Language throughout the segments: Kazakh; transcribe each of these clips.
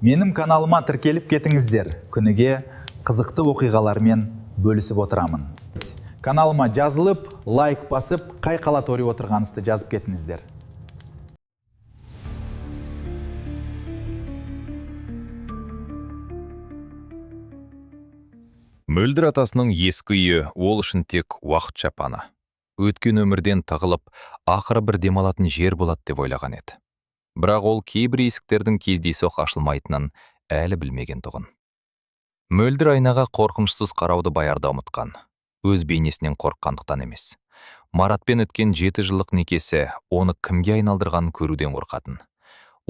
Менің каналыма тіркеліп кетіңіздер. Күніге қызықты оқиғалармен бөлісіп отырамын. Каналыма жазылып, лайк басып, қай қала тори отырғанысты жазып кетіңіздер. Мөлдір атасының ескі үйі ол үшін тек уақытша пана. Өткен өмірден тығылып, ақыры бір демалатын жер болады деп ойлаған еді. Бірақ ол кейбір есіктердің кездейсоқ ашылмайтынын әлі білмеген тұғын. Мөлдір айнаға қорқынышсыз қарауды баярда ұмытқан. Өз бейнесінен қорыққандықтан емес. Маратпен өткен 7 жылдық некесі оны кімге айналдырғанын көруден қорқатын.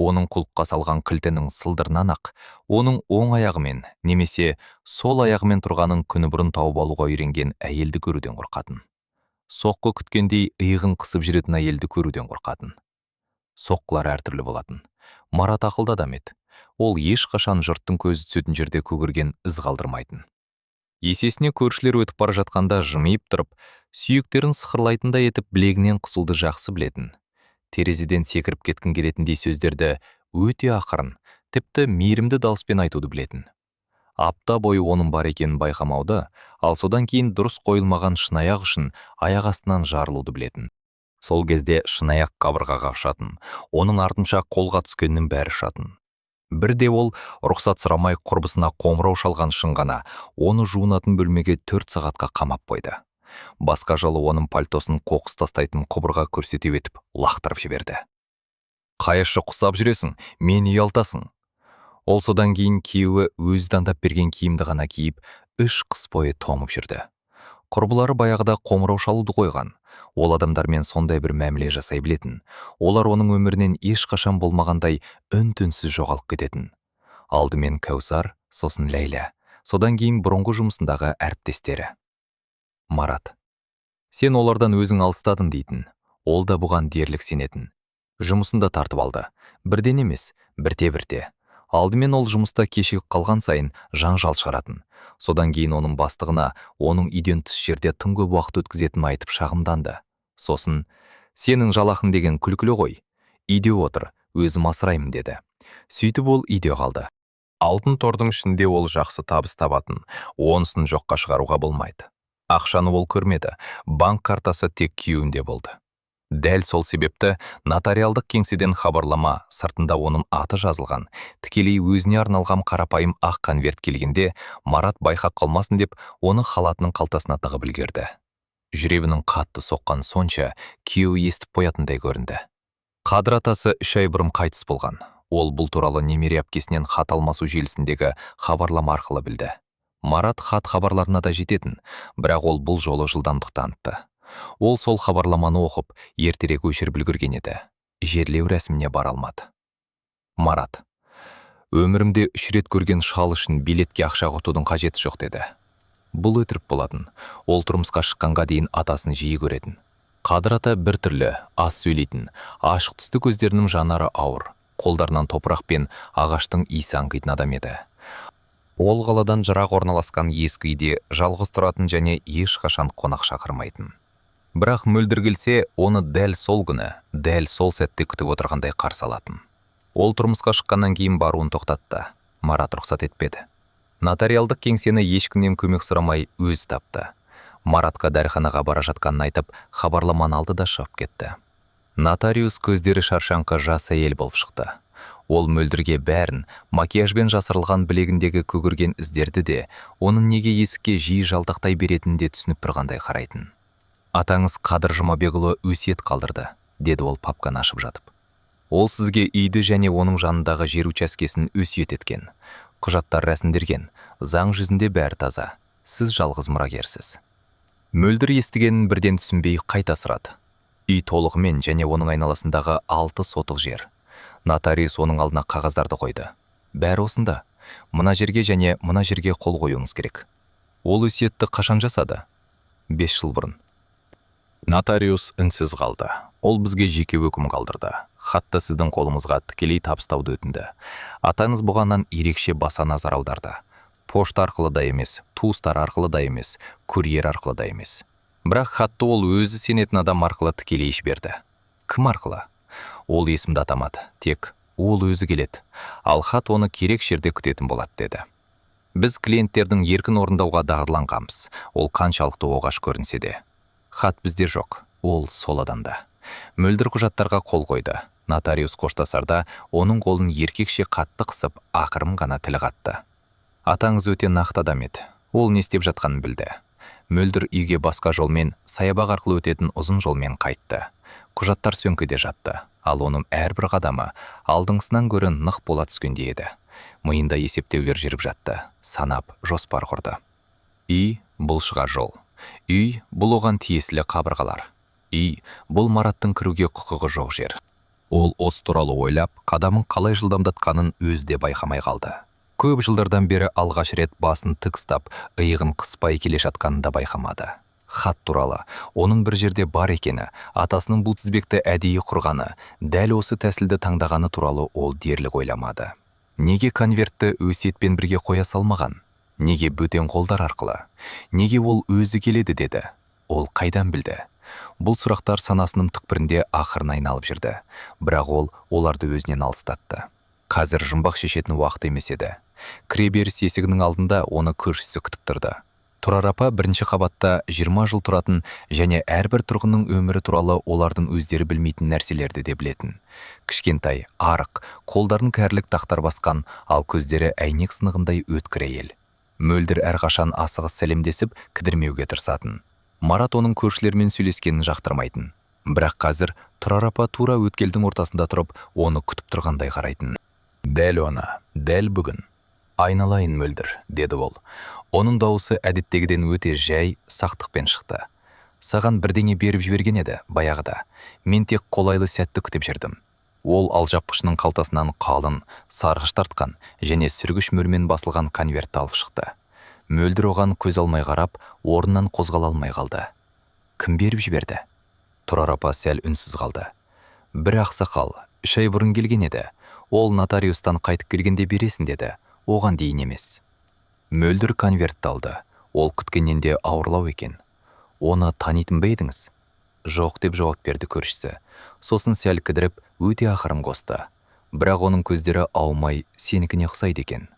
Оның құлыққа салған кілтінің сылдырынан ақ, оның оң аяғымен немесе сол аяғымен тұрғанын күні бұрын тауып алуға үйренген әйелді көруден қорқатын. Соққы күткендей иығын қысып жүретін әйелді көруден қорқатын. Соққылар әртүрлі болатын. Марат ақылды адам еді. Ол ешқашан жұрттың көзі түсетін жерде көгерген із қалдырмайтын. Есесіне көршілер өтіп бара жатқанда жымиып тұрып, сүйектерін сықырлайтындай етіп білегінен қысуды жақсы білетін. Терезеден секіріп кеткін келетіндей сөздерді өте ақырын, тіпті мейірімді дауыспен айтуды білетін. Апта бойы оның бар екенін байқамауды, ал содан кейін дұрыс қойылмаған шынаяқ үшін аяқ астынан жарылуды білетін. Сол кезде шынаяқ қабырғаға ұшатын, оның артынша қолға түскеннің бәрі ұшатын. Бірде ол рұқсат сұрамай құрбысына қоңырау шалған шын ғана оны жуынатын бөлмеге 4 сағатқа қамап қойды. Басқа жолы оның пальтосын қоқыс тастайтын құбырға көрсете етіп лақтырып жіберді. Қайшы құсап жүресің, мені ұялтасың. Ол содан кейін күйеуі өзі таңдап берген киімді ғана киіп, 3 қыс бойы тоңып жүрді. Құрбылары баяғыда қоңырау шалуды қойған. Ол адамдармен сондай бір мәміле жасай білетін. Олар оның өмірінен ешқашан болмағандай үн-түнсіз жоғалып кететін. Алдымен Кәусар, сосын Ләйла, содан кейін бұрынғы жұмысындағы әріптестері. Марат. Сен олардан өзің алыстадың дейтін. Ол да бұған дерлік сенетін. Жұмысында тартып алды. Бірден емес, бірте-бірте. Алдымен ол жұмыста кешігіп қалған сайын жанжал шығаратын. Содан кейін оның бастығына оның үйден тыс жерде тым көп уақыт өткізетінін айтып шағымданды. Сосын, сенің жалақың деген күлкілі ғой. Үйде отыр, өзім асыраймын деді. Сөйтіп ол үйде қалды. Алтын тордың ішінде ол жақсы табыс табатын, онысын жоққа шығаруға болмайды. Ақшаны ол көрмеді, банк картасы тек күйеуінде болды. Дәл сол себепті нотариалдық кеңседен хабарлама, сыртында оның аты жазылған, тікелей өзіне арналған қарапайым ақ конверт келгенде Марат байқап қалмасын деп оны халатының қалтасына тығып үлгерді. Жүрегінің қатты соққан сонша күйеуі естіп қоятындай көрінді. Қадыр атасы 3 ай бұрын қайтыс болған. Ол бұл туралы немере әпкесінен хат алмасу желісіндегі хабарлама арқылы білді. Марат хат хабарларына да жететін, бірақ ол бұл жолы жылдамдық танытты. Ол сол хабарламаны оқып, ертерек өшіріп үлгерген еді. Жерлеу рәсіміне бара алмады. Марат. Өмірімде 3 рет көрген шал үшін билетке ақша құртудың қажеті жоқ деді. Бұл өтірік болатын. Ол тұрмысқа шыққанға дейін атасын жиі көретін. Қадыр ата бір түрлі, аз сөйлейтін, ашық түсті көздерінің жанары ауыр, қолдарынан топырақ пен ағаштың иісі аңқитын адам еді. Ол қаладан жырақ орналасқан ескі үйде жалғыз тұратын және ешқашан қонақ шақырмайтын. Бірақ мөлдір келсе, оны дәл сол күні, дәл сол сәтте күтіп отырғандай қарсы алатын. Ол тұрмысқа шыққаннан кейін баруын тоқтатты. Марат рұқсат етпеді. Нотариалдық кеңсені ешкімнен көмек сұрамай өзі тапты. Маратқа дәріханаға бара жатқанын айтып, хабарламаны алды да шығып кетті. Нотариус көздері шаршаңқы жас әйел болып шықты. Ол мөлдірге бәрін, макияжбен жасырылған білегіндегі көгерген іздерді де, оның неге есікке жиі жалтақтай беретінін де түсініп тұрғандай қарайтын. Атаңыз Қадыр Жұмабекұлы өсиет қалдырды, деді ол папканы ашып жатып. Ол сізге үйді және оның жанындағы жер учаскесін өсиет еткен. Құжаттар рәсімделген, заң жүзінде бәрі таза. Сіз жалғыз мұрагерсіз. Мөлдір естігенін бірден түсінбей қайта сұрады. Үй толығымен және оның айналасындағы 6 сотық жер. Нотариус оның алдына қағаздарды қойды. Бәрі осында. Мына жерге және мына жерге қол қоюыңыз керек. Ол өсиетті қашан жасады? 5 жыл бұрын. Нотариус үнсіз қалды. Ол бізге жеке өкім қалдырды. Хатты сіздің қолыңызға тікелей табыстауды өтінді. Атаңыз бұғаннан ерекше баса назар аударды. Пошта арқылы да емес, туыстар арқылы да емес, курьер арқылы да емес. Бірақ хатты ол өзі сенетін адам арқылы тікелей жіберді. Кім арқылы? Ол есімді атамады, тек ол өзі келеді, ал хат оны керек жерде күтетін болады деді. Біз клиенттердің еркін орындауға дағдыланғанбыз, ол қаншалықты оғаш көрінсе де. Хат бізде жоқ, ол сол адамда. Мөлдір құжаттарға қол қойды. Нотариус қоштасарда оның қолын еркекше қатты қысып, ақырым ғана тіл қатты. Атаңыз өте нақты адам еді. Ол не істеп жатқанын білді. Мөлдір үйге басқа жолмен, саябақ арқылы өтетін ұзын жолмен қайтты. Құжаттар сөмкеде жатты, ал оның әрбір қадамы алдыңғысынан гөрі нық бола түскендей еді. Миында есептеулер жүріп жатты, санап, жоспар құрды. Үй – бұл шығар жол. Үй – бұл оған тиесілі қабырғалар. Үй – бұл Мараттың кіруге құқығы жоқ жер. Ол осы туралы ойлап, қадамын қалай жылдамдатқанын өзде байқамай қалды. Көп жылдардан бері алғаш рет басын тік ұстап, иығын қыспай келе жатқанын да байқамады. Хат туралы, оның бір жерде бар екені, атасының бұл тізбекті әдейі құрғаны, дәл осы тәсілді таңдағаны туралы ол дерлік ойламады. Неге конвертті өсиетпен бірге қоя салмаған? Неге бөтен қолдар арқылы? Неге ол өзі келеді деді? Ол қайдан білді? Бұл сұрақтар санасының түкпірінде ақырын айналып жүрді, бірақ ол оларды өзінен алыстатты. Қазір жұмбақ шешетін уақыт емес еді. Кіреберіс есігінің алдында оны көршісі күтіп тұрды. Тұрар апа бірінші қабатта 20 жыл тұратын және әрбір тұрғынның өмірі туралы олардың өздері білмейтін нәрселерді де білетін. Кішкентай, арық, қолдарын кәрілік тақтар басқан, ал көздері әйнек сынығындай өткір әйел. Мөлдір әрқашан асығыс сәлемдесіп, кідірмеуге тырысатын. Марат оның көршілермен сөйлескенін жақтырмайтын. Бірақ қазір Тұрар апа тура өткелдің ортасында тұрып, оны күтіп тұрғандай қарайтын. Дәл оны, дәл бүгін. Айналайын Мөлдір, деді ол. Оның дауысы әдеттегіден өте жай, сақтықпен шықты. Саған бірдеңе беріп жіберген еді, баяғыда. Мен тек қолайлы сәтті күтіп жүрдім. Ол алжапқышының қалтасынан қалын, сарғыш тартқан және сүргіш мөрмен басылған конвертті алып шықты. Мөлдір оған көз алмай қарап, орнынан қозғала алмай қалды. Кім беріп жіберді? Тұрар апа сәл үнсіз қалды. Бір ақсақал, 3 ай бұрын келген еді. Ол нотариустан қайтып келгенде бересін деді. Оған дейін емес. Мөлдір конвертті алды. Ол күткеннен де ауырлау екен. Оны танитын ба едіңіз? Жоқ деп жауап берді көршісі. Сосын сәл кідіріп, өте ақырын қосты. Бірақ оның көздері аумай, сенікіне ұқсайды екен.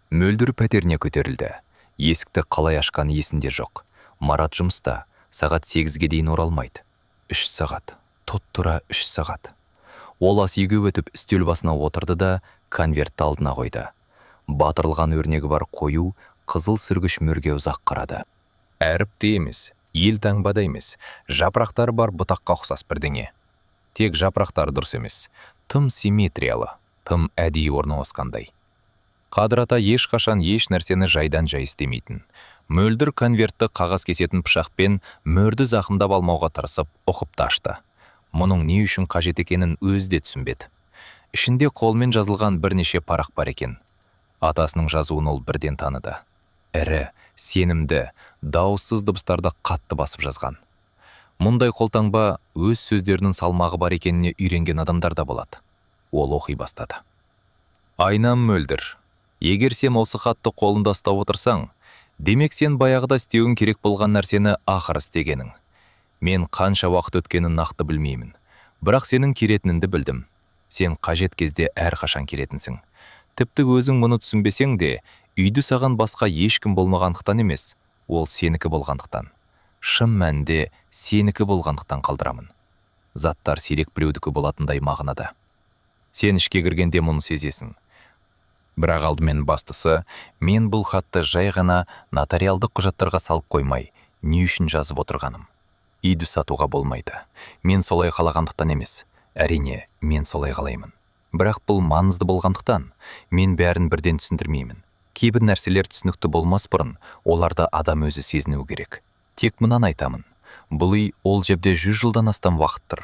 Мөлдір пәтеріне көтерілді. Есікті қалай ашқан есінде жоқ. Марат жұмыста, сағат 8-ге дейін оралмайды. 3 сағат, тұт-тура 3 сағат. Ол ас үйге өтіп үстел басына отырды да конвертті алдына қойды. Батырылған өрнегі бар қою, қызыл сүргіш мөрге ұзақ қарады. Әріпте емес, ел таңбада емес, жапырақтар бар бұтаққа ұқсас бірдеңе. Тек жапырақтар дұрыс емес, тым симметриялы, тым әдейі орналасқандай. Қадыр ата ешқашан еш нәрсені жайдан жай істемейтін. Мөлдір конвертті қағаз кесетін пышақпен мөрді зақымдап алмауға тырысып, ұқыпты ашты. Мұның не үшін қажет екенін өзі де түсінбеді. Ішінде қолмен жазылған бірнеше парақ бар екен. Атасының жазуын ол бірден таныды. Ірі, сенімді, дауыссыз дыбыстарды қатты басып жазған. Мұндай қолтаңба өз сөздерінің салмағы бар екеніне үйренген адамдар да болады. Ол оқи бастады. Айнам Мөлдір, егер сен осы хатты қолында ұстап отырсаң, демек сен баяғыда істеуің керек болған нәрсені ақыр істегенің. Мен қанша уақыт өткенін нақты білмеймін, бірақ сенің келетініңді білдім. Сен қажет кезде әрқашан келетінсің. Тіпті өзің мұны түсінбесең де, үйді саған басқа ешкім болмағандықтан емес, ол сенікі болғандықтан. Шын мәнінде сенікі болғандықтан қалдырамын. Заттар сирек біреудікі болатындай мағынада. Сен ішке кіргенде мұны сезесің. Бірақ алдымен бастысы, мен бұл хатты жай ғана нотариалдық құжаттарға салып қоймай, не үшін жазып отырғаным. Үйді сатуға болмайды. Мен солай қалағандықтан емес. Әрине, мен солай қалаймын. Бірақ бұл маңызды болғандықтан, мен бәрін бірден түсіндірмеймін. Кейбір нәрселер түсінікті болмас бұрын, оларды адам өзі сезінуі керек. Тек мұнан айтамын. Бұл үй ол жерде 100 жылдан астам уақыт тұр.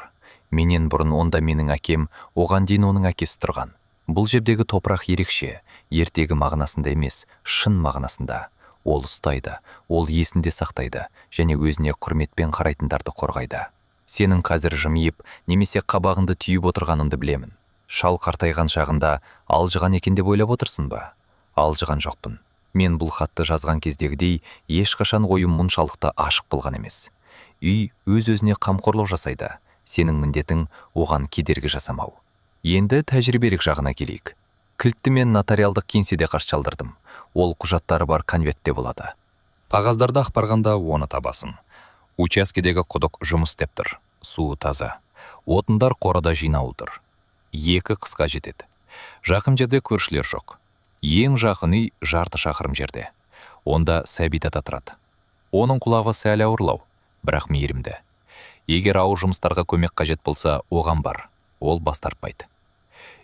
Менен бұрын онда менің әкем, оған дейін оның әкесі тұрған. Бұл жердегі топырақ ерекше, ертегі мағынасында емес, шын мағынасында. Ол ұстайды, ол есінде сақтайды, және өзіне құрметпен қарайтындарды қорғайды. Сенің қазір жымиып, немесе қабағыңды түйіп отырғаныңды білемін. Шал қартайған шағында алжыған екен деп ойлап отырсың ба? Алжыған жоқпын. Мен бұл хатты жазған кездегідей ешқашан ойым мұншалықты ашық болған емес. Үй өз-өзіне қамқорлық жасайды. Сенің міндетің оған кедергі жасамау. Енді тәжірибелік жағына келейік. Кілтті мен нотариалдық кеңседе қашчалдырдым. Ол құжаттары бар конвертте болады. Қағаздарды ақпарғанда оны табасын. Учаскедегі құдық жұмыс істеп тұр. Суы таза. Отындар қорада жинаулдыр. 2 қысқа жетеді. Жақын жерде көршілер жоқ. Ең жақын үй жарты шақырым жерде. Онда Сәбит ата тұрады. Оның құлағы сәл ауырлау, бірақ мейірімді. Егер ауыр жұмыстарға көмек қажет болса, оған бар. Ол бас тартпайды.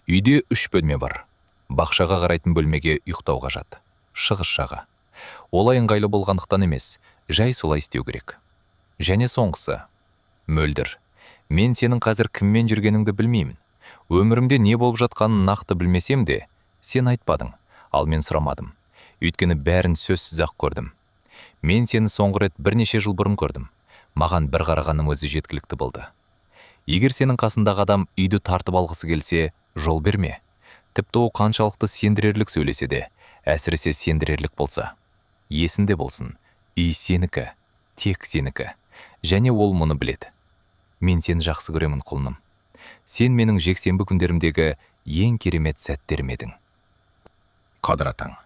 Үйде 3 бөлме бар. Бақшаға қарайтын бөлмеге ұйықтауға жат. Шығыс жағы. Олай ыңғайлы болғандықтан емес, жай солай істеу керек. Және соңғысы. Мөлдір. Мен сенің қазір кіммен жүргеніңді білмеймін. Өмірімде не болып жатқанын нақты білмесем де, сен айтпадың, ал мен сұрамадым. Өйткені бәрін сөзсіз-ақ көрдім. Мен сені соңғы рет бірнеше жыл бұрын көрдім. Маған бір қарағаның өзі жеткілікті болды. Егер сенің қасындағы адам үйді тартып алғысы келсе, жол берме. Тіпті о қаншалықты сендірерлік сөйлесе де, әсіресе сендірерлік болса. Есінде болсын, үй сенікі, тек сенікі. Және ол мұны біледі. Мен сені жақсы көремін, құлыным. Сен менің жексенбі күндерімдегі ең керемет сәттерім едің. Қадыр атаң,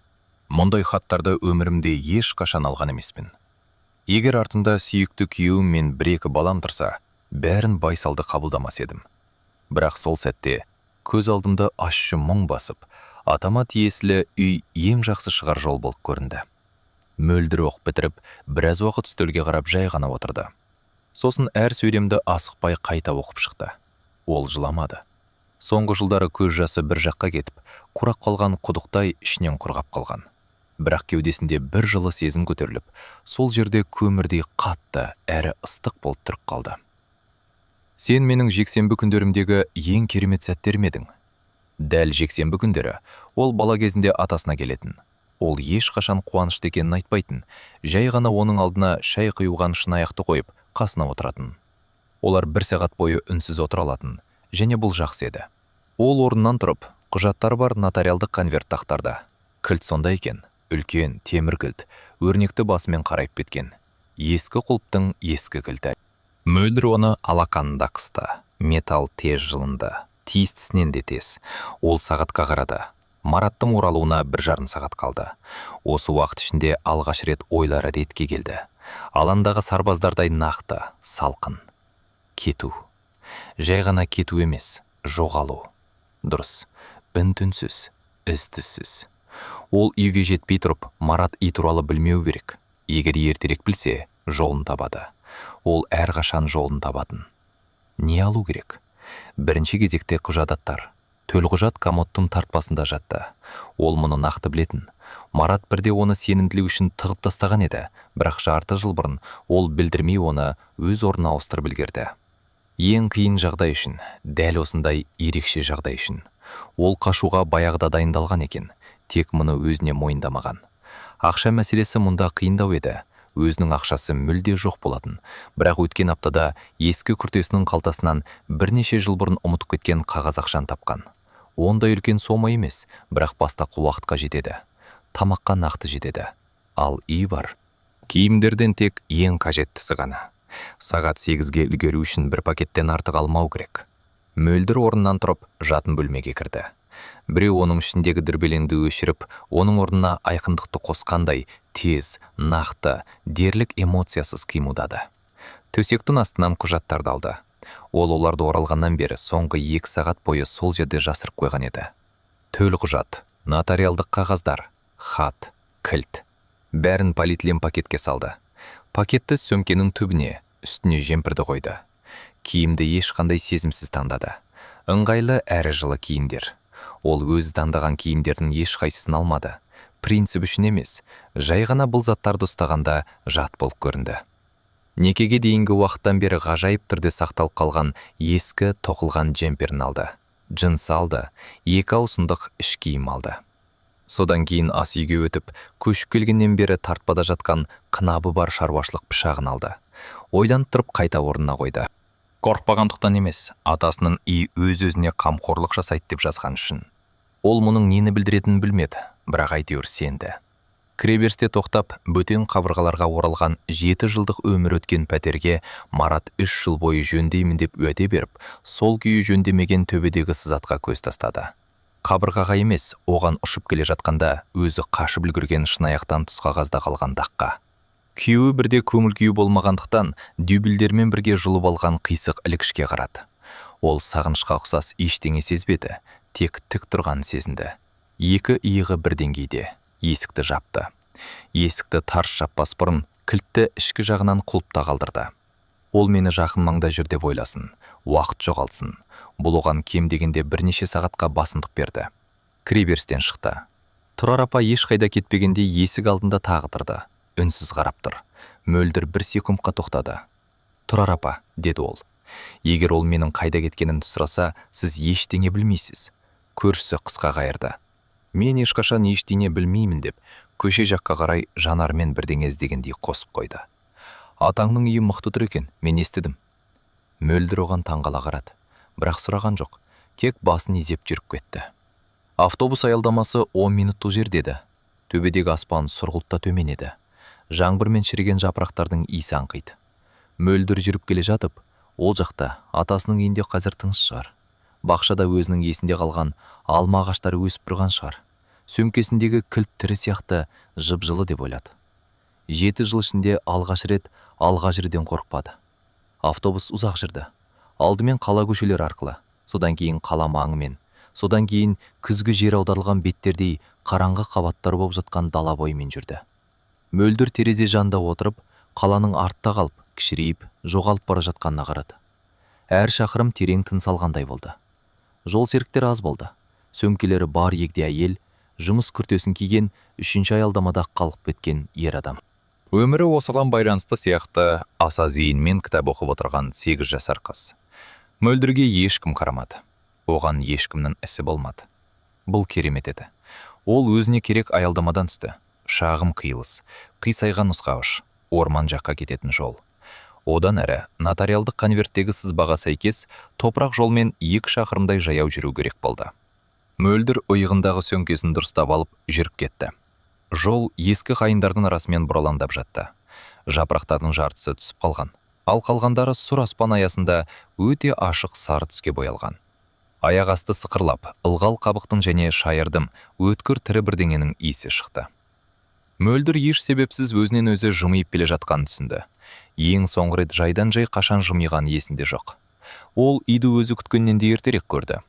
мұндай хаттарды өмірімде ешқашан алған емеспін. Егер артында сүйікті күйеуім мен 1-2 балам тұрса, бәрін байсалды қабылдамас едім. Бірақ сол сәтте көз алдымда ащы мұң басып, атама тиесілі үй ең жақсы шығар жол болып көрінді. Мөлдір оқып бітіріп, біраз уақыт үстелге қарап жай ғана отырды. Сосын әр сөйлемді асықпай қайта оқып шықты. Ол жыламады. Соңғы жылдары көз жасы бір жаққа кетіп, құрақ қалған құдықтай ішінен құрғап қалған. Бірақ кеудесінде бір жылы сезім көтеріліп, сол жерде көмірдей қатты әрі ыстық болып тұрып қалды. Сен менің жексенбі күндерімдегі ең керемет сәттерім едің. Дәл жексенбі күндері ол бала кезінде атасына келетін. Ол ешқашан қуанышты екенін айтпайтын, жай ғана оның алдына шай құйылған шынаяқты қойып, қасына отыратын. Олар 1 сағат бойы үнсіз отыра алатын, және бұл жақсы еді. Ол орнынан тұрып, құжаттары бар нотариалдық конверт тақтарды. Кілт сонда екен, үлкен темір кілт, өрнекті басымен қарайып кеткен. Ескі құлыптың ескі кілті. Мөлдір оны алақанында қысты. Металл тез жылынды. Тиістісінен де тез. Ол сағатқа қарады. Мараттың оралуына 1,5 сағат қалды. Осы уақыт ішінде алғаш рет ойлары ретке келді. Аландағы сарбаздардай нақты, салқын. Кету. Жай ғана кету емес, жоғалу. Дұрыс, үн-түнсіз, із-түзсіз. Ол үйге жетпей тұрып, Марат үй туралы білмеу керек. Егер ертерек білсе, жолын табады. Ол әрқашан жолын табатын. Не алу керек? Бірінші кезекте құжаттар. Төлқұжат комодтың тартпасында жатты. Ол мұны нақты білетін. Марат бірде оны сенімділік үшін тығып тастаған еді, бірақ жарты жыл бұрын ол білдірмей оны өз орнына ауыстырып үлгерді. Ең қиын жағдай үшін, дәл осындай ерекше жағдай үшін. Ол қашуға баяғыда дайындалған екен, тек мұны өзіне мойындамаған. Ақша мәселесі мұнда қиындау еді. Өзінің ақшасы мүлде жоқ болатын, бірақ өткен аптада ескі күртесінің қалтасынан бірнеше жыл бұрын ұмытып кеткен қағаз ақшан тапқан. Ондай үлкен сома емес, бірақ бастапқы уақытқа жетеді. Тамаққа нақты жетеді. Ал үй бар. Киімдерден тек ең қажеттісі ғана. Сағат 8-ге үлгеру үшін бір пакеттен артық алмау керек. Мөлдір орнынан тұрып, жатын бөлмеге кірді. Біреу оның ішіндегі дүрбелеңді өшіріп, оның орнына айқындықты қосқандай, тез, нақты, дерлік эмоциясыз қимылдады. Төсектің астынан құжаттарды алды. Ол оларды оралғаннан бері соңғы 2 сағат бойы сол жерде жасырып қойған еді. Төлқұжат, нотариалдық қағаздар, хат, кілт. Бәрін полиэтилен пакетке салды. Пакетті сөмкенің түбіне, үстіне жемпірді қойды. Киімді ешқандай сезімсіз таңдады. Ыңғайлы әрі жылы киімдер. Ол өзі таңдаған киімдердің ешқайсысын алмады. Принцип үшін емес, жай ғана бұл заттарды ұстағанда жат болып көрінді. Некеге дейінгі уақыттан бері ғажайып түрде сақталып қалған ескі тоқылған джемперін алды. Джинс алды, 2 ауысымдық іш киім алды. Содан кейін ас үйге өтіп, көшіп келгеннен бері тартпада жатқан қынабы бар шаруашылық пышағын алды. Ойланып тұрып қайта орнына қойды. Қорықпағандықтан емес, атасының үй өз-өзіне қамқорлық жасайды деп жазған үшін. Ол мұның нені білдіретінін білмеді, бірақ әйтеуір сенді. Кіреберісте тоқтап, бөтен қабырғаларға оралған 7 жылдық өмір өткен пәтерге Марат 3 жыл бойы жөндеймін деп уәде беріп, сол күйі жөндемеген төбедегі сызатқа көз тастады. Қабырғаға емес, оған ұшып келе жатқанда өзі қашып үлгерген шынаяқтан тұсқағазда қалған даққа. Күйеуі бірде көңіл күйі болмағандықтан дюбельдермен бірге жұлып алған қисық ілгішке қарады. Ол сағынышқа ұқсас ештеңе сезбеді, тек тік тұрғанын сезінді. Екі иығы бір деңгейде. Есікті жапты. Есікті тарс жаппас бұрын кілтті ішкі жағынан құлыпта қалдырды. Ол мені жақын маңда жүр деп ойласын, уақыт жоғалсын. Бұл оған кем дегенде бірнеше сағатқа басымдық берді. Кіреберістен шықты. Тұрар апа ешқайда кетпегенде есік алдында тағы тұрды. Үнсіз қарап тұр. Мөлдір бір секундқа тоқтады. Тұрар апа, деді ол. Егер ол менің қайда кеткенімді сұраса, сіз ештеңе білмейсіз. Көршісі қысқа қайырды. Мен ешқашан ештеңе білмеймін деп, көше жаққа қарай жанармен бірдеңе іздегендей қосып қойды. Атаңның үйі мықты тұр екен, мен естідім. Мөлдір оған таңғала қарады, бірақ сұраған жоқ, тек басын изеп жүріп кетті. Автобус аялдамасы 10 минуттық жер деді. Төбедегі аспан сұрғылтта төмен еді. Жаңбырмен шіріген жапырақтардың иісі аңқиды. Мөлдір жүріп келе жатып, ол жақта атасының үйінде қазір тыныш шығар. Бақшада өзінің есінде қалған алма ағаштары өсіп тұрған шығар. Сөмкесіндегі кілт тірі сияқты жып-жылы деп ойлады. 7 жыл ішінде алғаш рет алға жүрден қорықпады. Автобус ұзақ жүрді. Алдымен қала көшелері арқылы, содан кейін қала маңымен, содан кейін күзгі жер аударылған беттердей қараңғы қабаттар болып жатқан дала бойымен жүрді. Мөлдір терезе жанында отырып, қаланың артта қалып, кішірейіп, жоғалып бара жатқанына қарады. Әр шақырым терең тыныс алғандай болды. Жол серіктері аз болды. Сөмкелері бар егде әйел, жұмыс күртесін киген, 3-ші аялдамада қалып кеткен ер адам. Өмірі осыған байланысты сияқты аса зейінмен кітап оқып отырған 8 жасар қыз. Мөлдірге ешкім қарамады. Оған ешкімнің ісі болмады. Бұл керемет еді. Ол өзіне керек аялдамадан түсті. Шағым қиылыс, қисайған нұсқауыш, орман жаққа кететін жол. Одан әрі нотариалдық конверттегі сызбаға сәйкес топырақ жолмен 2 шақырымдай жаяу жүру керек болды. Мөлдір иығындағы сөмкесін дұрыстап алып жүріп кетті. Жол ескі қайындардың арасымен бұралаңдап жатты. Жапырақтардың жартысы түсіп қалған, ал қалғандары сұр аспан аясында өте ашық сары түске боялған. Аяқ асты сықырлап, ылғал қабықтың және шайырдым өткір тірі бірдеңенің иісі шықты. Мөлдір еш себепсіз өзінен өзі жымиып келе жатқанын түсінді. Ең соңғы рет жайдан жай қашан жымиған есінде жоқ. Ол үйді өзі күткеннен де ертерек көрді.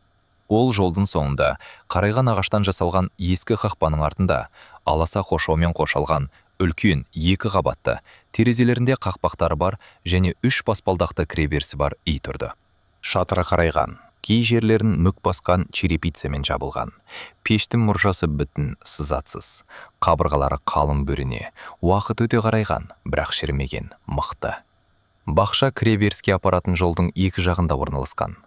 Ол жолдың соңында қарайған ағаштан жасалған ескі қақпаның артында аласа қоршаумен қоршалған үлкен 2 қабатты, терезелерінде қақпақтары бар және 3 баспалдақты кіреберісі бар үй тұрды. Шатыры қарайған, кей жерлерін мүк басқан черепицамен жабылған. Пештің мұржасы бүтін, сызатсыз. Қабырғалары қалың бөрене, уақыт өте қарайған, бірақ шірімеген, мықты. Бақша кіреберіске апаратын жолдың 2 жағында орналасқан.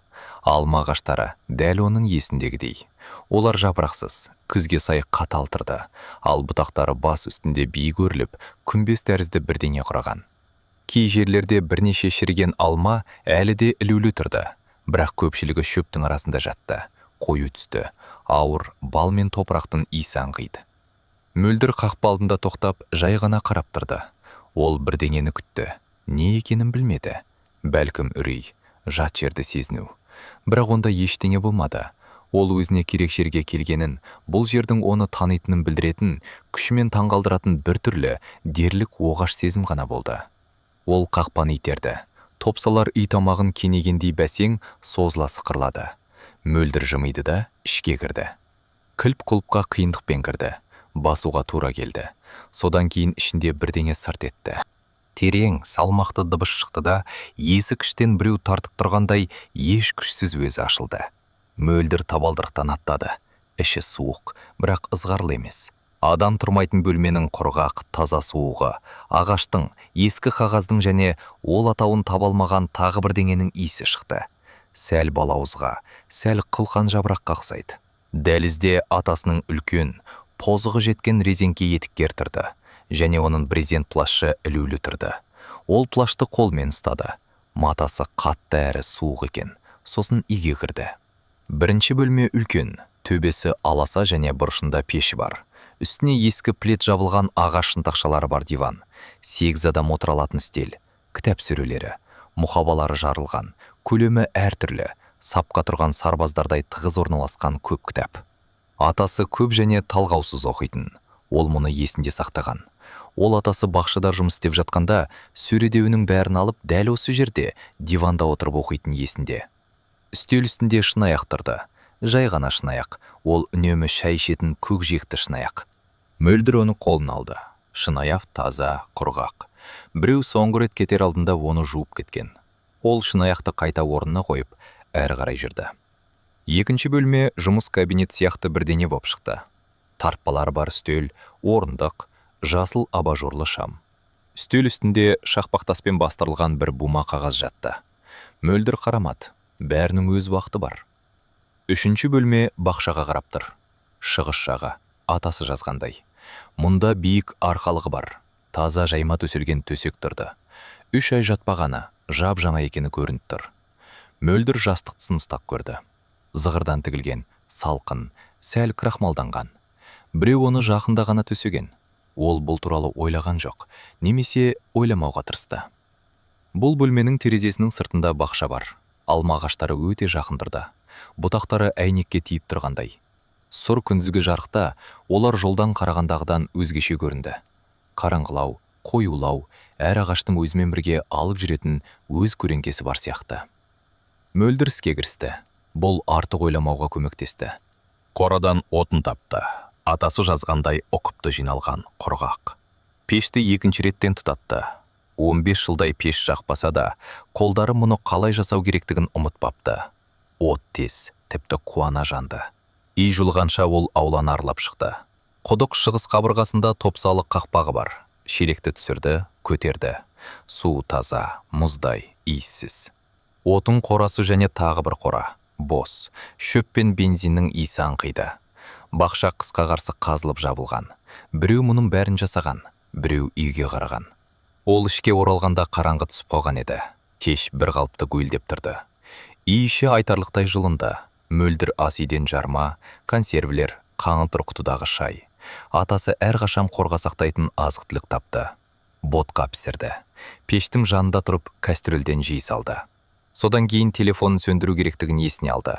Алма ағаштары дәл оның есіндегідей. Олар жапырақсыз, күзге сай қатал тұрды, ал бұтақтары бас үстінде биік өрліп, күмбез тәрізді бірдеңе құраған. Кей жерлерде бірнеше шіріген алма әлі де ілулі тұрды, бірақ көпшілігі шөптің арасында жатты, қою түсті, ауыр бал мен топырақтың иісі аңғиды. Мөлдір қақпа алдында тоқтап, жай ғана қарап тұрды. Ол бірдеңені күтті, не екенін білмеді. Бәлкім үрей, жат жерді сезіну. Бірақ онда ештеңе болмады. Ол өзіне керек жерге келгенін, бұл жердің оны танитынын білдіретін, күшімен таңғалдыратын бір түрлі дерлік оғаш сезім ғана болды. Ол қақпаны итерді. Топсалар үй тамағын кенегендей бәсең созыла сықырлады. Мөлдір жымиды да ішке кірді. Кілп құлыпқа қиындықпен кірді. Басуға тура келді. Содан кейін ішінде бірдеңе сырт етті. Терең, салмақты дыбыс шықты да, есік іштен біреу тартып тұрғандай еш күшсіз өзі ашылды. Мөлдір табалдырықтан аттады. Іші суық, бірақ ызғарлы емес. Адам тұрмайтын бөлменің құрғақ, таза суығы, ағаштың, ескі қағаздың және ол атауын табалмаған тағы бірдеңенің иісі шықты. Сәл балауызға, сәл қылқан жапыраққа ұқсайды. Дәлізде атасының үлкен, позығы жеткен резеңке етіктер тұрды, және оның брезент плашы ілулі тұрды. Ол плашты қолмен ұстады. Матасы қатты әрі суық екен. Сосын үйге кірді. Бірінші бөлме үлкен, төбесі аласа және бұрышында пеші бар. Үстіне ескі плед жабылған ағаш шынтақшалары бар диван, 8 адам отыра алатын стел, кітап сөрелері, мұқабалары жарылған, көлемі әртүрлі, сапқа тұрған сарбаздардай тығыз орналасқан көп кітап. Атасы көп және талғаусыз оқитын. Ол мұны есінде сақтаған. Ол атасы бақшада жұмыс істеп жатқанда, сөредеуінің бәрін алып, дәл осы жерде диванда отырып оқитын есінде. Үстел үстінде шынаяқ тұрды. Жай ғана шынаяқ. Ол үнемі шай ішетін көкжиекті шынаяқ. Мөлдір оны қолына алды. Шынаяқ таза, құрғақ. Біреу соңғы рет кетер алдында оны жуып кеткен. Ол шынаяқты қайта орнына қойып, әрі қарай жүрді. Екінші бөлме жұмыс кабинет сияқты бірдене боп шықты. Тарпалар бар үстел, орындық, жасыл абажурлы шам. Үстел үстінде шақпақтаспен бастырылған бір бума қағаз жатты. Мөлдір қарамады, бәрінің өз уақыты бар. Үшінші бөлме бақшаға қарап тұр. Шығыс жағы, атасы жазғандай. Мұнда биік арқалығы бар. Таза жайма төселген төсек тұрды. 3 ай жатпағаны, жап жаңа екені көрініп тұр. Мөлдір жастық сыныстап көрді. Зығырдан тігілген, салқын, сәл крахмалданған. Біреу оны жақында ғана төсеген. Ол бұл туралы ойлаған жоқ, немесе ойламауға тырысты. Бұл бөлменің терезесінің сыртында бақша бар. Алма ағаштары өте жақын тұрды. Бұтақтары әйнекке тиіп тұрғандай. Сұр күндізгі жарықта олар жолдан қарағандағыдан өзгеше көрінді. Қараңғылау, қоюлау, әр ағаштың өзімен бірге алып жүретін өз көлеңкесі бар сияқты. Мөлдір іске кірісті. Бұл артық ойламауға көмектесті. Қорадан отын тапты. Атасы жазғандай ұқыпты жиналған, құрғақ. Пешті екінші реттен тұтатты. 15 жылдай пеш жақпаса да, қолдары мұны қалай жасау керектігін ұмытпапты. От тез, тіпті қуана жанды. Үй жылғанша ол ауланы аралап шықты. Құдық шығыс қабырғасында топсалы қақпағы бар. Шелекті түсірді, көтерді. Су таза, мұздай, иіссіз. Отын қорасы және тағы бір қора. Бос, шөп пен бензиннің иісі аңқиды. Бақша қысқа қарсы қазылып жабылған. Біреу мұның бәрін жасаған, біреу үйге қараған. Ол ішке оралғанда қараңғы түсіп қалған еді. Кеш бір қалыпты гүлдеп тұрды. Үй іші айтарлықтай жылынды. Мөлдір ас үйден жарма, консервілер, қаңылтыр құтыдағы шай. Атасы әрқашан қорға сақтайтын азық-түлік тапты. Ботқа пісірді. Пештің жанында тұрып кастрөлден жей салды. Содан кейін телефонын сөндіру керектігін есіне алды.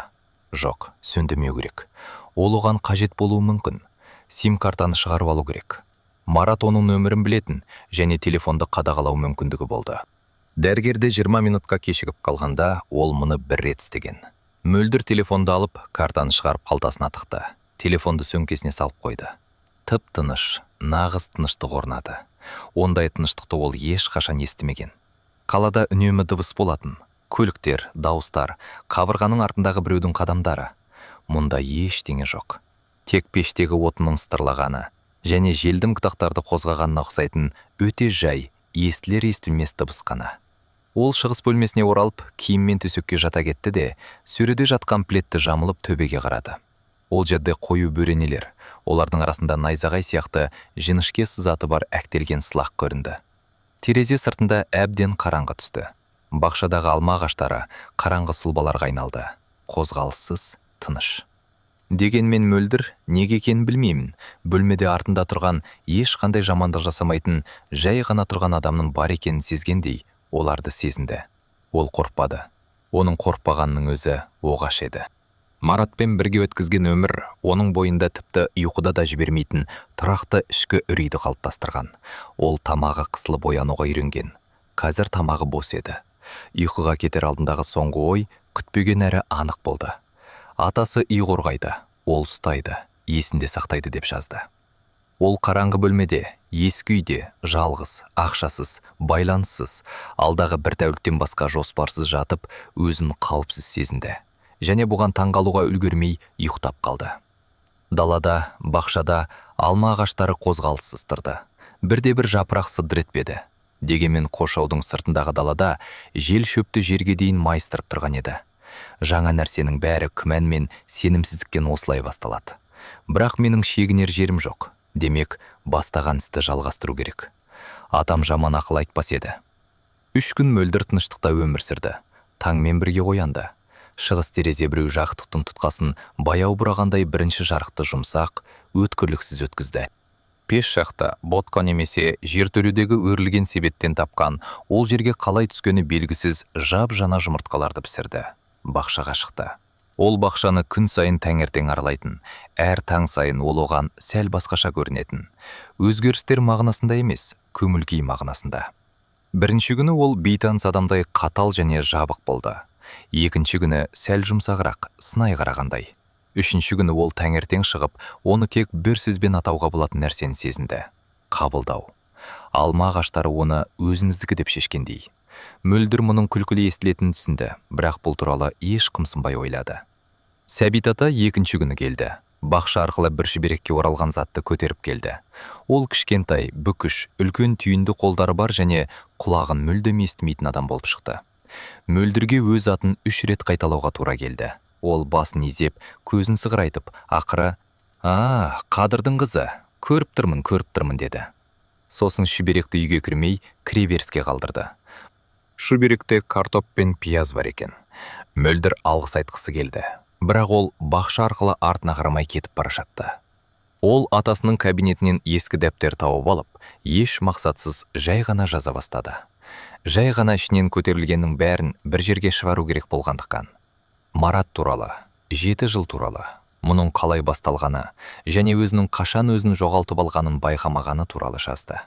Жоқ, сөндірмеу керек. Ол оған қажет болуы мүмкін. Сим-картаны шығарып алу керек. Марат оның нөмірін білетін және телефонды қадағалау мүмкіндігі болды. Дәрігерде 20 минутқа кешігіп қалғанда ол мұны бір рет істеген. Мөлдір телефонды алып, картаны шығарып қалтасына тықты. Телефонды сөмкесіне салып қойды. Тып-тыныш, нағыз тыныштық орнады. Ондай тыныштықты ол ешқашан естімеген. Қалада үнемі дыбыс болатын. Көліктер, дауыстар, қабырғаның артындағы біреудің қадамдары. Мұнда ештеңе жоқ. Тек пештегі отының сытырлағаны және желдім қытақтарды қозғағанына ұқсайтын өте жай, естілер-естілмес дыбыс қана. Ол шығыс бөлмесіне оралып, киіммен төсекке жата кетті де, сөреде жатқан пледті жамылып төбеге қарады. Ол жерде қою бөренелер, олардың арасында найзағай сияқты жіңішке сызаты бар әктелген сылақ көрінді. Терезе сыртында әбден қараңғы түсті. Бақшадағы алма ағаштары қараңғы сұлбаларға айналды. Қозғалыссыз, тыныш. Дегенмен Мөлдір, неге екенін білмеймін, бөлмеде артында тұрған ешқандай жамандық жасамайтын, жай ғана тұрған адамның бар екенін сезгендей, оларды сезінді. Ол қорықпады. Оның қорықпағанның өзі оғаш еді. Маратпен бірге өткізген өмір, оның бойында тіпті ұйқыда да жібермейтін тұрақты ішкі үрейді қалыптастырған. Ол тамағы қысылып оянуға үйренген. Қазір тамағы бос еді. Ұйқыға кетер алдындағы соңғы ой күтпеген әрі анық болды. Атасы үй қорғайды, ол ұстайды, есінде сақтайды деп жазды. Ол қараңғы бөлмеде, ескі үйде, жалғыз, ақшасыз, байланыссыз, алдағы бір тәуліктен басқа жоспарсыз жатып, өзін қауіпсіз сезінді. Және бұған таңғалуға үлгермей ұйықтап қалды. Далада, бақшада алма ағаштары қозғалыссыз тұрды. Бірде-бір жапырақ сыдыр етпеді. Дегенмен қоршаудың сыртындағы далада жел шөпті жерге дейін майыстырып тұрған еді. Жаңа нәрсенің бәрі күмән мен сенімсіздіктен осылай басталады. Бірақ менің шегінер жерім жоқ. Демек, бастаған істі жалғастыру керек. Атам жаман ақыл айтпас еді. 3 күн Мөлдір тыныштықта өмір сүрді. Таңмен бірге оянды. Шығыс терезе біреу жақтықтың тұтқасын баяу бұрағандай бірінші жарықты жұмсақ, өткірліксіз өткізді. Пеш жақта ботқа немесе жертөледегі өрілген себеттен тапқан, ол жерге қалай түскені белгісіз жап-жаңа жұмыртқаларды пісірді. Бақшаға шықты. Ол бақшаны күн сайын таңертең аралайтын, әр таң сайын ол оған сәл басқаша көрінетін. Өзгерістер мағынасында емес, көңіл-күй мағынасында. Бірінші күні ол бейтаныс адамдай қатал және жабық болды. Екінші күні сәл жұмсағырақ, сынай қарағандай. Үшінші күні ол таңертең шығып, оны тек бір сөзбен атауға болатын нәрсені сезінді. Қабылдау. Алма ағаштары оны өзіңіздікі деп шешкендей. Мөлдір мұның күлкілі естілетінін түсінді, бірақ бұл туралы еш қымсынбай ойлады. Сәбит ата екінші күні келді. Бақша арқылы бір шүберекке оралған затты көтеріп келді. Ол кішкентай, бүкіш, үлкен түйінді қолдары бар және құлағын мүлдем естімейтін адам болып шықты. Мөлдірге өз атын 3 рет қайталауға тура келді. Ол басын изеп, көзін сығырайтып, ақыры, Қадырдың қызы, көріп тұрмын деді. Сосын шүберекті үйге кірмей, кіреберіске қалдырды. Шүберекте картоп пен пияз бар екен. Мөлдір алғыс айтқысы келді. Бірақ ол бақша арқылы артына қарамай кетіп бара жатты. Ол атасының кабинетінен ескі дәптер тауып алып, еш мақсатсыз жай ғана жаза бастады. Жай ғана ішінен көтерілгеннің бәрін бір жерге шығару керек болғандықтан. Марат туралы, 7 жыл туралы, мұның қалай басталғаны және өзінің қашан өзін жоғалтып алғанын байқамағаны туралы жазды.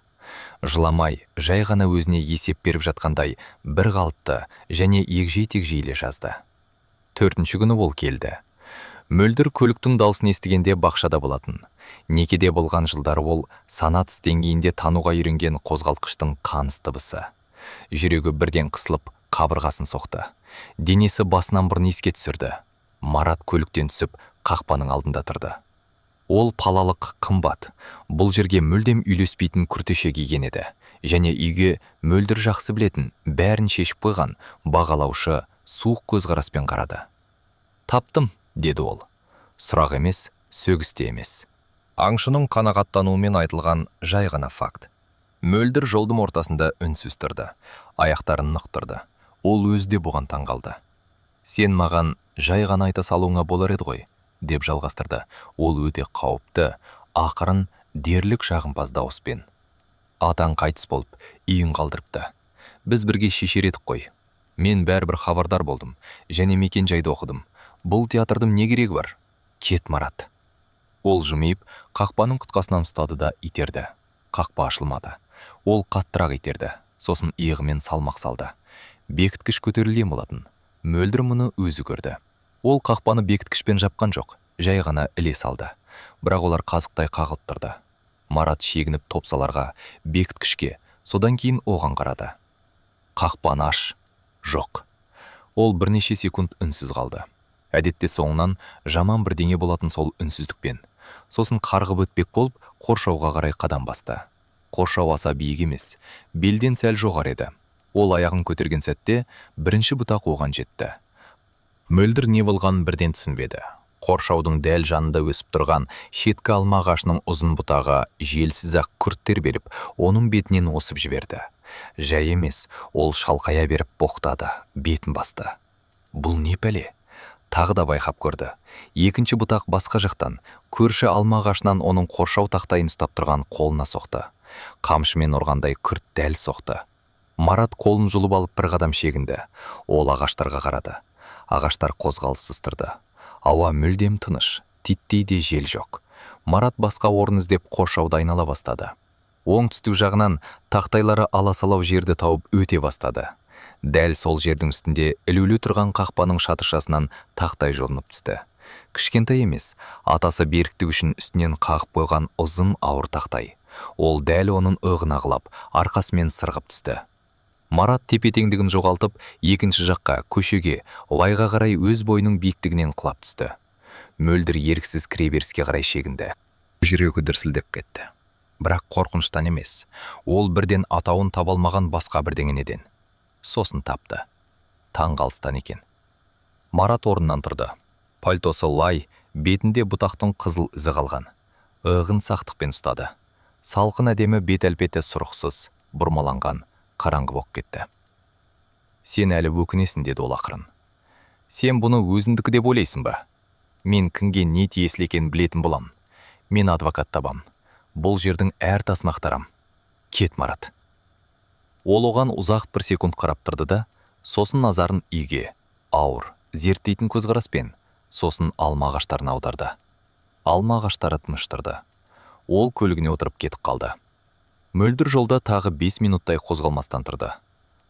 Жыламай, жай ғана өзіне есеп беріп жатқандай бір қалыпты және егжей-тегжейлі жазды. 4-ші күні ол келді. Мөлдір көліктің даусын естігенде бақшада болатын. Некеде болған жылдары ол санат деңгейінде тануға үйренген қозғалтқыштың қаныс дыбысы. Жүрегі бірден қысылып, қабырғасын соқты. Денесі басынан бұрын еске түсірді. Марат көліктен түсіп, қақпаның алдында тұрды. Ол палалық қымбат. Бұл жерге мүлдем үйлеспейтін күртеше киген еді. Және үйге мөлдір жақсы білетін, бәрін шешіп қойған, бағалаушы, суық көзқараспен қарады. Таптым, деді ол. Сұрақ емес, сөгісте емес. Аңшының қанағаттануымен айтылған жай ғана факт. Мөлдір жолдың ортасында үнсіз тұрды. Аяқтарын нық тұрды. Ол өзде бұған таңғалды. Сен маған жай ғана айта салуыңа болар еді ғой, деп жалғастырды. Ол өте қауіпті, ақырын, дерлік жағымпаз дауыспен. Атаң қайтыс болып, үйін қалдырыпты. Біз бірге шешер едік қой. Мен бәрібір хабардар болдым, және мекен жайды оқыдым. Бұл театрдың не керегі бар? Кет, Марат. Ол жымиып, қақпаның құтқасынан ұстады да итерді. Қақпа ашылмады. Ол қаттырақ итерді, сосын иығымен салмақ салды. Бекіткіш көтерілген болатын. Мөлдір мұны өзі көрді. Ол қақпаны бекіткішпен жапқан жоқ, жай ғана іле салды. Бірақ олар қазықтай қағылып тұрды. Марат шегініп топсаларға, бекіткішке, содан кейін оған қарады. Қақпаны аш. Жоқ. Ол бірнеше секунд үнсіз қалды. Әдетте соңынан жаман бірдеңе болатын сол үнсіздікпен. Сосын қарғып өтпек болып, қоршауға қарай қадам басты. Қоршау аса биік емес, белден сәл жоғары еді. Ол аяғын көтерген сәтте бірінші бұтақ оған жетті. Мөлдір не болғанын бірден түсінбеді. Қоршаудың дәл жанында өсіп тұрған шеткі алма ағашының ұзын бұтағы желсіз-ақ күрт тербеліп, оның бетінен осып жіберді. Жай емес, ол шалқая беріп боқтады, бетін басты. Бұл не пәле? Тағы да байқап көрді. Екінші бұтақ басқа жақтан, көрші алма ағашынан оның қоршау тақтайын ұстап тұрған қолына соқты. Қамшымен ұрғандай күрт дәл соқты. Марат қолын жұлып алып бір қадам шегінді. Ол ағаштарға қарады. Ағаштар қозғалыссыз тұрды. Ауа мүлдем тыныш, титтей де жел жоқ. Марат басқа орын іздеп қоршауды айнала бастады. Оңтүстік жағынан тақтайлары аласалау жерді тауып өте бастады. Дәл сол жердің үстінде ілулі тұрған қақпаның шатыршасынан тақтай жонып түсті. Кішкентай емес, атасы беріктік үшін үстінен қағып қойған ұзын ауыр тақтай. Ол дәл оның ығына қылап, арқасымен сырғып түсті. Марат тепе-теңдігін жоғалтып, екінші жаққа, көшеге, лайға қарай өз бойының биіктігінен құлап түсті. Мөлдір еріксіз кіреберіске қарай шегінді. Жүрегі дүрсілдеп кетті. Бірақ қорқыныштан емес, ол бірден атауын таба алмаған басқа бірдеңенеден. Сосын тапты. Таңғалыстан екен. Марат орнынан тұрды. Пальтосы лай, бетінде бұтақтың қызыл ізі қалған. Иығын сақтықпен ұстады. Салқын әдемі бет-әлпеті сұрықсыз, бұрмаланған, қараңғы болып кетті. Сен әлі өкінесің, деді ол ақырын. Сен бұны өзіндікі деп ойлайсың ба? Мен кімге не тиесілі екенін білетін боламын. Мен адвокат табам. Бұл жердің әр тасын ақтарам. Кет, Марат. Ол оған ұзақ бір секунд қарап тұрды да, сосын назарын үйге, ауыр, зерттейтін көзқараспен, сосын алма ағаштарына аударды. Алма ағаштары тыныш тұрды. Ол көлігіне отырып кетіп қалды. Мөлдір жолда тағы 5 минуттай қозғалмастан тұрды.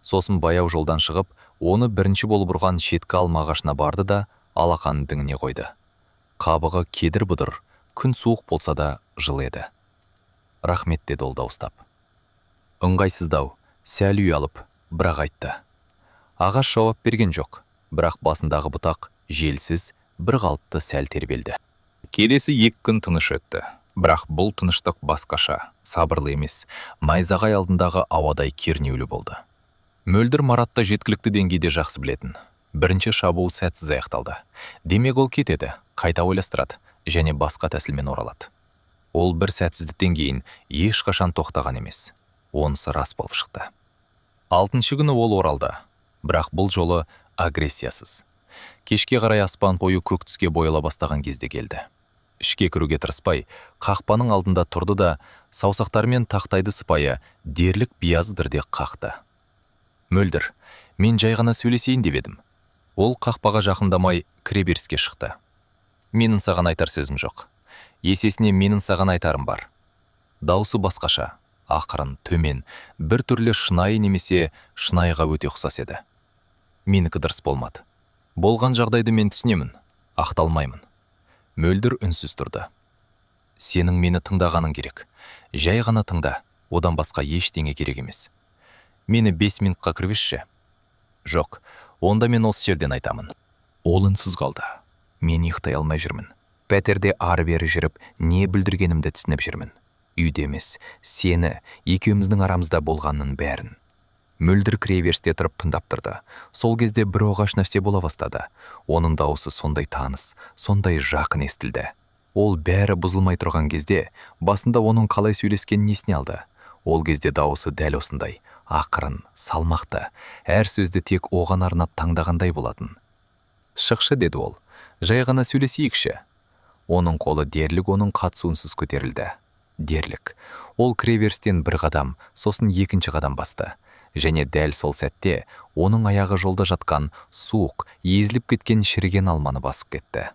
Сосын баяу жолдан шығып, оны бірінші болып ұрған шеткі алма ағашына барды да, алақанын діңіне қойды. Қабығы кедір бұдыр, күн суық болса да жылы еді. Рахмет, деді ол дауыстап. Ыңғайсыздау, сәл үй алып, бірақ айтты. Ағаш жауап берген жоқ, бірақ басындағы бұтақ желсіз, бір қалыпты сәл тербелді. Келесі 2 күн тыныш өтті. Бірақ бұл тыныштық басқаша, сабырлы емес, найзағай алдындағы ауадай кернеулі болды. Мөлдір Маратты жеткілікті деңгейде жақсы білетін. Бірінші шабуыл сәтсіз аяқталды. Демек ол кетеді, қайта ойластырады және басқа тәсілмен оралады. Ол бір сәтсіздіктен кейін ешқашан тоқтаған емес. Онысы рас болып шықты. 6-шы күні ол оралды, бірақ бұл жолы агрессиясыз. Кешке қарай аспан бойы көк түске бояла бастаған кезде келді. Ішке кіруге тырыспай, қақпаның алдында тұрды да, саусақтарымен тақтайды сыпайы, дерлік биязыдырде қақты. Мөлдір, мен жай ғана сөйлесейін деп едім. Ол қақпаға жақындамай кіреберіске шықты. Менің саған айтар сөзім жоқ. Есесіне менің саған айтарым бар. Даусы басқаша, ақырын, төмен, бір түрлі шынайы немесе шынайыға өте ұқсас еді. Менікі дұрыс болмады. Болған жағдайды мен түсінемін, ақталмаймын. Мөлдір үнсіз тұрды. Сенің мені тыңдағаның керек. Жай ғана тыңда, одан басқа ештеңе керек емес. Мені 5 минутқа кірбесші. Жоқ, онда мен осы жерден айтамын. Ол үнсіз қалды. Мен ұйықтай алмай жүрмін. Пәтерде ары-бері жүріп, не білдіргенімді түсініп жүрмін. Үйде емес, сені, екеуміздің арамызда болғанның бәрін. Мөлдір кіреберісте тұрып тыңдап тұрды. Сол кезде бір оғаш нәрсе бола бастады. Оның дауысы сондай таныс, сондай жақын естілді. Ол бәрі бұзылмай тұрған кезде, басында оның қалай сөйлескенін есіне алды. Ол кезде дауысы дәл осындай, ақырын, салмақты, әр сөзді тек оған арнап таңдағандай болатын. Шықшы, деді ол, жай ғана сөйлесейікші. Оның қолы дерлік оның қатысуынсыз көтерілді. Дерлік. Ол кіреберістен бір қадам, сосын екінші қадам басты. Және дәл сол сәтте оның аяғы жолда жатқан суық, езіліп кеткен шіріген алманы басып кетті.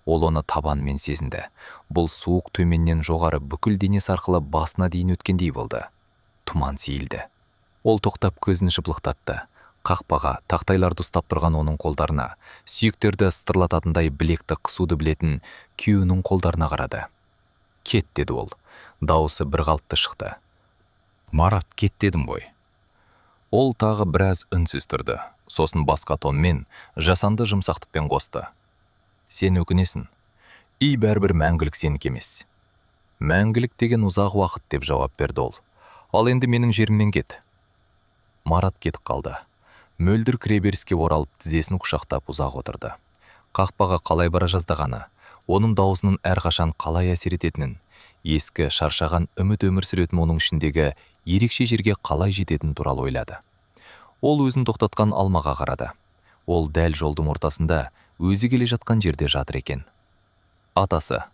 Ол оны табанымен сезінді. Бұл суық төменнен жоғары бүкіл денес арқылы басына дейін өткендей болды. Тұман сейілді. Ол тоқтап көзін жыпылықтатты. Қақпаға, тақтайларды ұстап тұрған оның қолдарына, сүйектерді ыстырлататындай білекті қысуды білетін күйеуінің қолдарына қарады. Кет, деді ол. Дауысы бір қалыпты шықты. Марат, кет дедім ғой. Ол тағы біраз үнсіз тұрды. Сосын басқа тонмен, жасанды жұмсақтықпен қосты. Сен өкінесің. Үй бәрібір мәңгілік сенікі емес. Мәңгілік деген ұзақ уақыт, деп жауап берді ол. Ал енді менің жерімнен кет. Марат кетіп қалды. Мөлдір кіреберіске оралып, тізесін құшақтап ұзақ отырды. Қақпаға қалай бара жаздағаны, оның даусының әрқашан қалай әсер ететінін, ескі, шаршаған үміт өмір сүретін оның ішіндегі ерекше жерге қалай жететін туралы ойлады. Ол өзін тоқтатқан алмаға қарады. Ол дәл жолдың ортасында, өзі келе жатқан жерде жатыр екен. Атасы.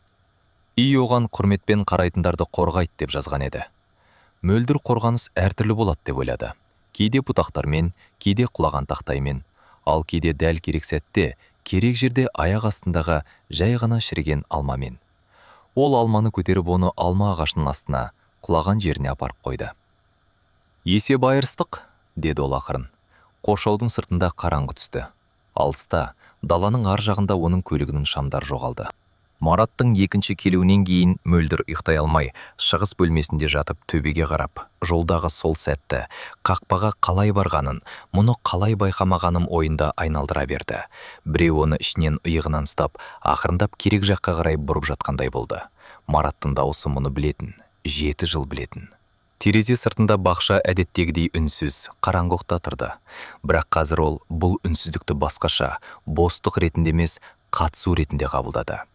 Үй оған құрметпен қарайтындарды қорғайды деп жазған еді. Мөлдір қорғаныс әртүрлі болады деп ойлады. Кейде бұтақтармен, кейде құлаған тақтаймен, ал кейде дәл керек сәтте, керек жерде аяқ астындағы жай ғана шіріген алмамен. Ол алманы көтеріп оны алма ағашының астына, құлаған жеріне апарып қойды. Есе байырыстық, деді ол ақырын. Қоршаудың сыртында қараңғы түсті. Алыста, даланың ар жағында оның көлігінің шамдары жоғалды. Мараттың екінші келуінен кейін Мөлдір ұйықтай алмай, шығыс бөлмесінде жатып төбеге қарап, жолдағы сол сәтті, қақпаға қалай барғанын, мұны қалай байқамағаным ойында айналдыра берді. Біреу оны ішінен иығынан ұстап, ақырындап керек жаққа қарай бұрып жатқандай болды. Мараттың дауысы мұны білетін, 7 жыл білетін. Терезе сыртында бақша әдеттегідей үнсіз, қараңғықта тұрды. Бірақ қазір ол бұл үнсіздікті басқаша, бостық ретінде емес, қатысу ретінде қабылдады.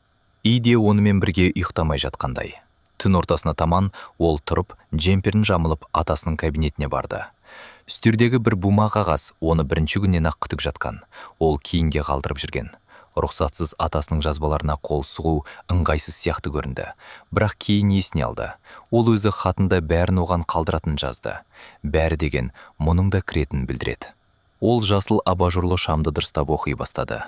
Үйде онымен бірге ұйықтамай жатқандай. Түн ортасына таман ол тұрып, джемперін жамылып атасының кабинетіне барды. Үстірдегі бір бума қағаз оны бірінші күннен ақ күтіп жатқан. Ол кейінге қалдырып жүрген. рұқсатсыз атасының жазбаларына қол сұғу ыңғайсыз сияқты көрінді. Бірақ кейін есіне алды. Ол өзі хатында бәрін оған қалдыратын жазды. Бәрі деген мұның да кіретінін білдіреді. Ол жасыл абажурлы шамды дұрыстап оқи бастады.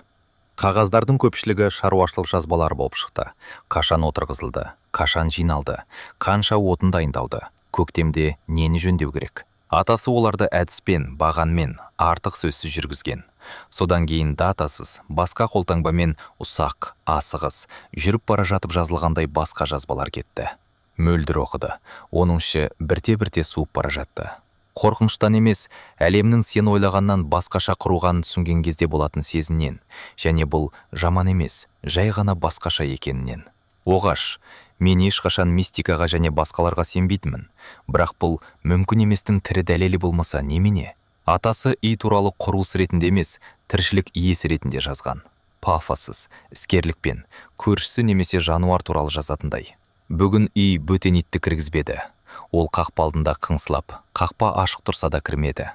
Қағаздардың көпшілігі шаруашылық жазбалар болып шықты. Қашан отырғызылды, қашан жиналды, қанша отын дайындалды, көктемде нені жөндеу керек. Атасы оларды әдіспен, бағанмен, артық сөзсіз жүргізген. Содан кейін датасыз, басқа қолтаңбамен ұсақ, асығыс, жүріп бара жатып жазылғандай басқа жазбалар кетті. Мөлдір оқыды. Оның іші бірте-бірте суып бара жатты. Қорқыныштан емес, әлемнің сен ойлағаннан басқаша құрылғанын түсінген кезде болатын сезінен, және бұл жаман емес, жай ғана басқаша екенінен. Оғаш, мен ешқашан мистикаға және басқаларға сенбейтінмін, бірақ бұл мүмкін еместің тірі дәлелі болмаса немене? Атасы үй туралы құрылыс ретінде емес, тіршілік иесі ретінде жазған. Пафоссыз, іскерлікпен, көршісі немесе жануар туралы жазатындай. Бүгін үй бөтен итті кіргізбеді. Ол қақпа алдында қыңсылап, қақпа ашық тұрса да кірмеді.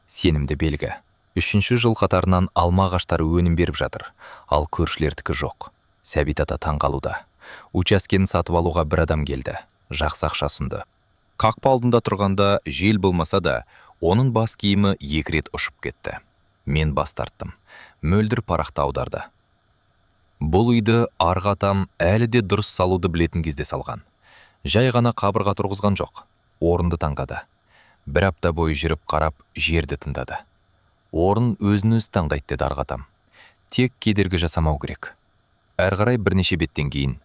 Сенімді белгі. 3-ші жыл қатарынан алма ағаштары өнім беріп жатыр, ал көршілердікі жоқ. Сәбит ата таңғалуда. Учаскені сатып алуға бір адам келді. Жақсы ақша ұсынды. Қақпа алдында тұрғанда жел болмаса да, оның бас киімі 2 рет ұшып кетті. Мен бас тарттым. Мөлдір парақты аударды. Бұл үйді арғы атам әлі де дұрыс салуды білетін кезде салған. Жай ғана қабырға тұрғызған жоқ. Орынды таңдады. Бір апта бойы жүріп қарап, жерді тыңдады. Орын өзін-өз таңдайды деді арғы атам. Тек кедергі жасамау керек. Әрғарай бірнеше беттен кейін.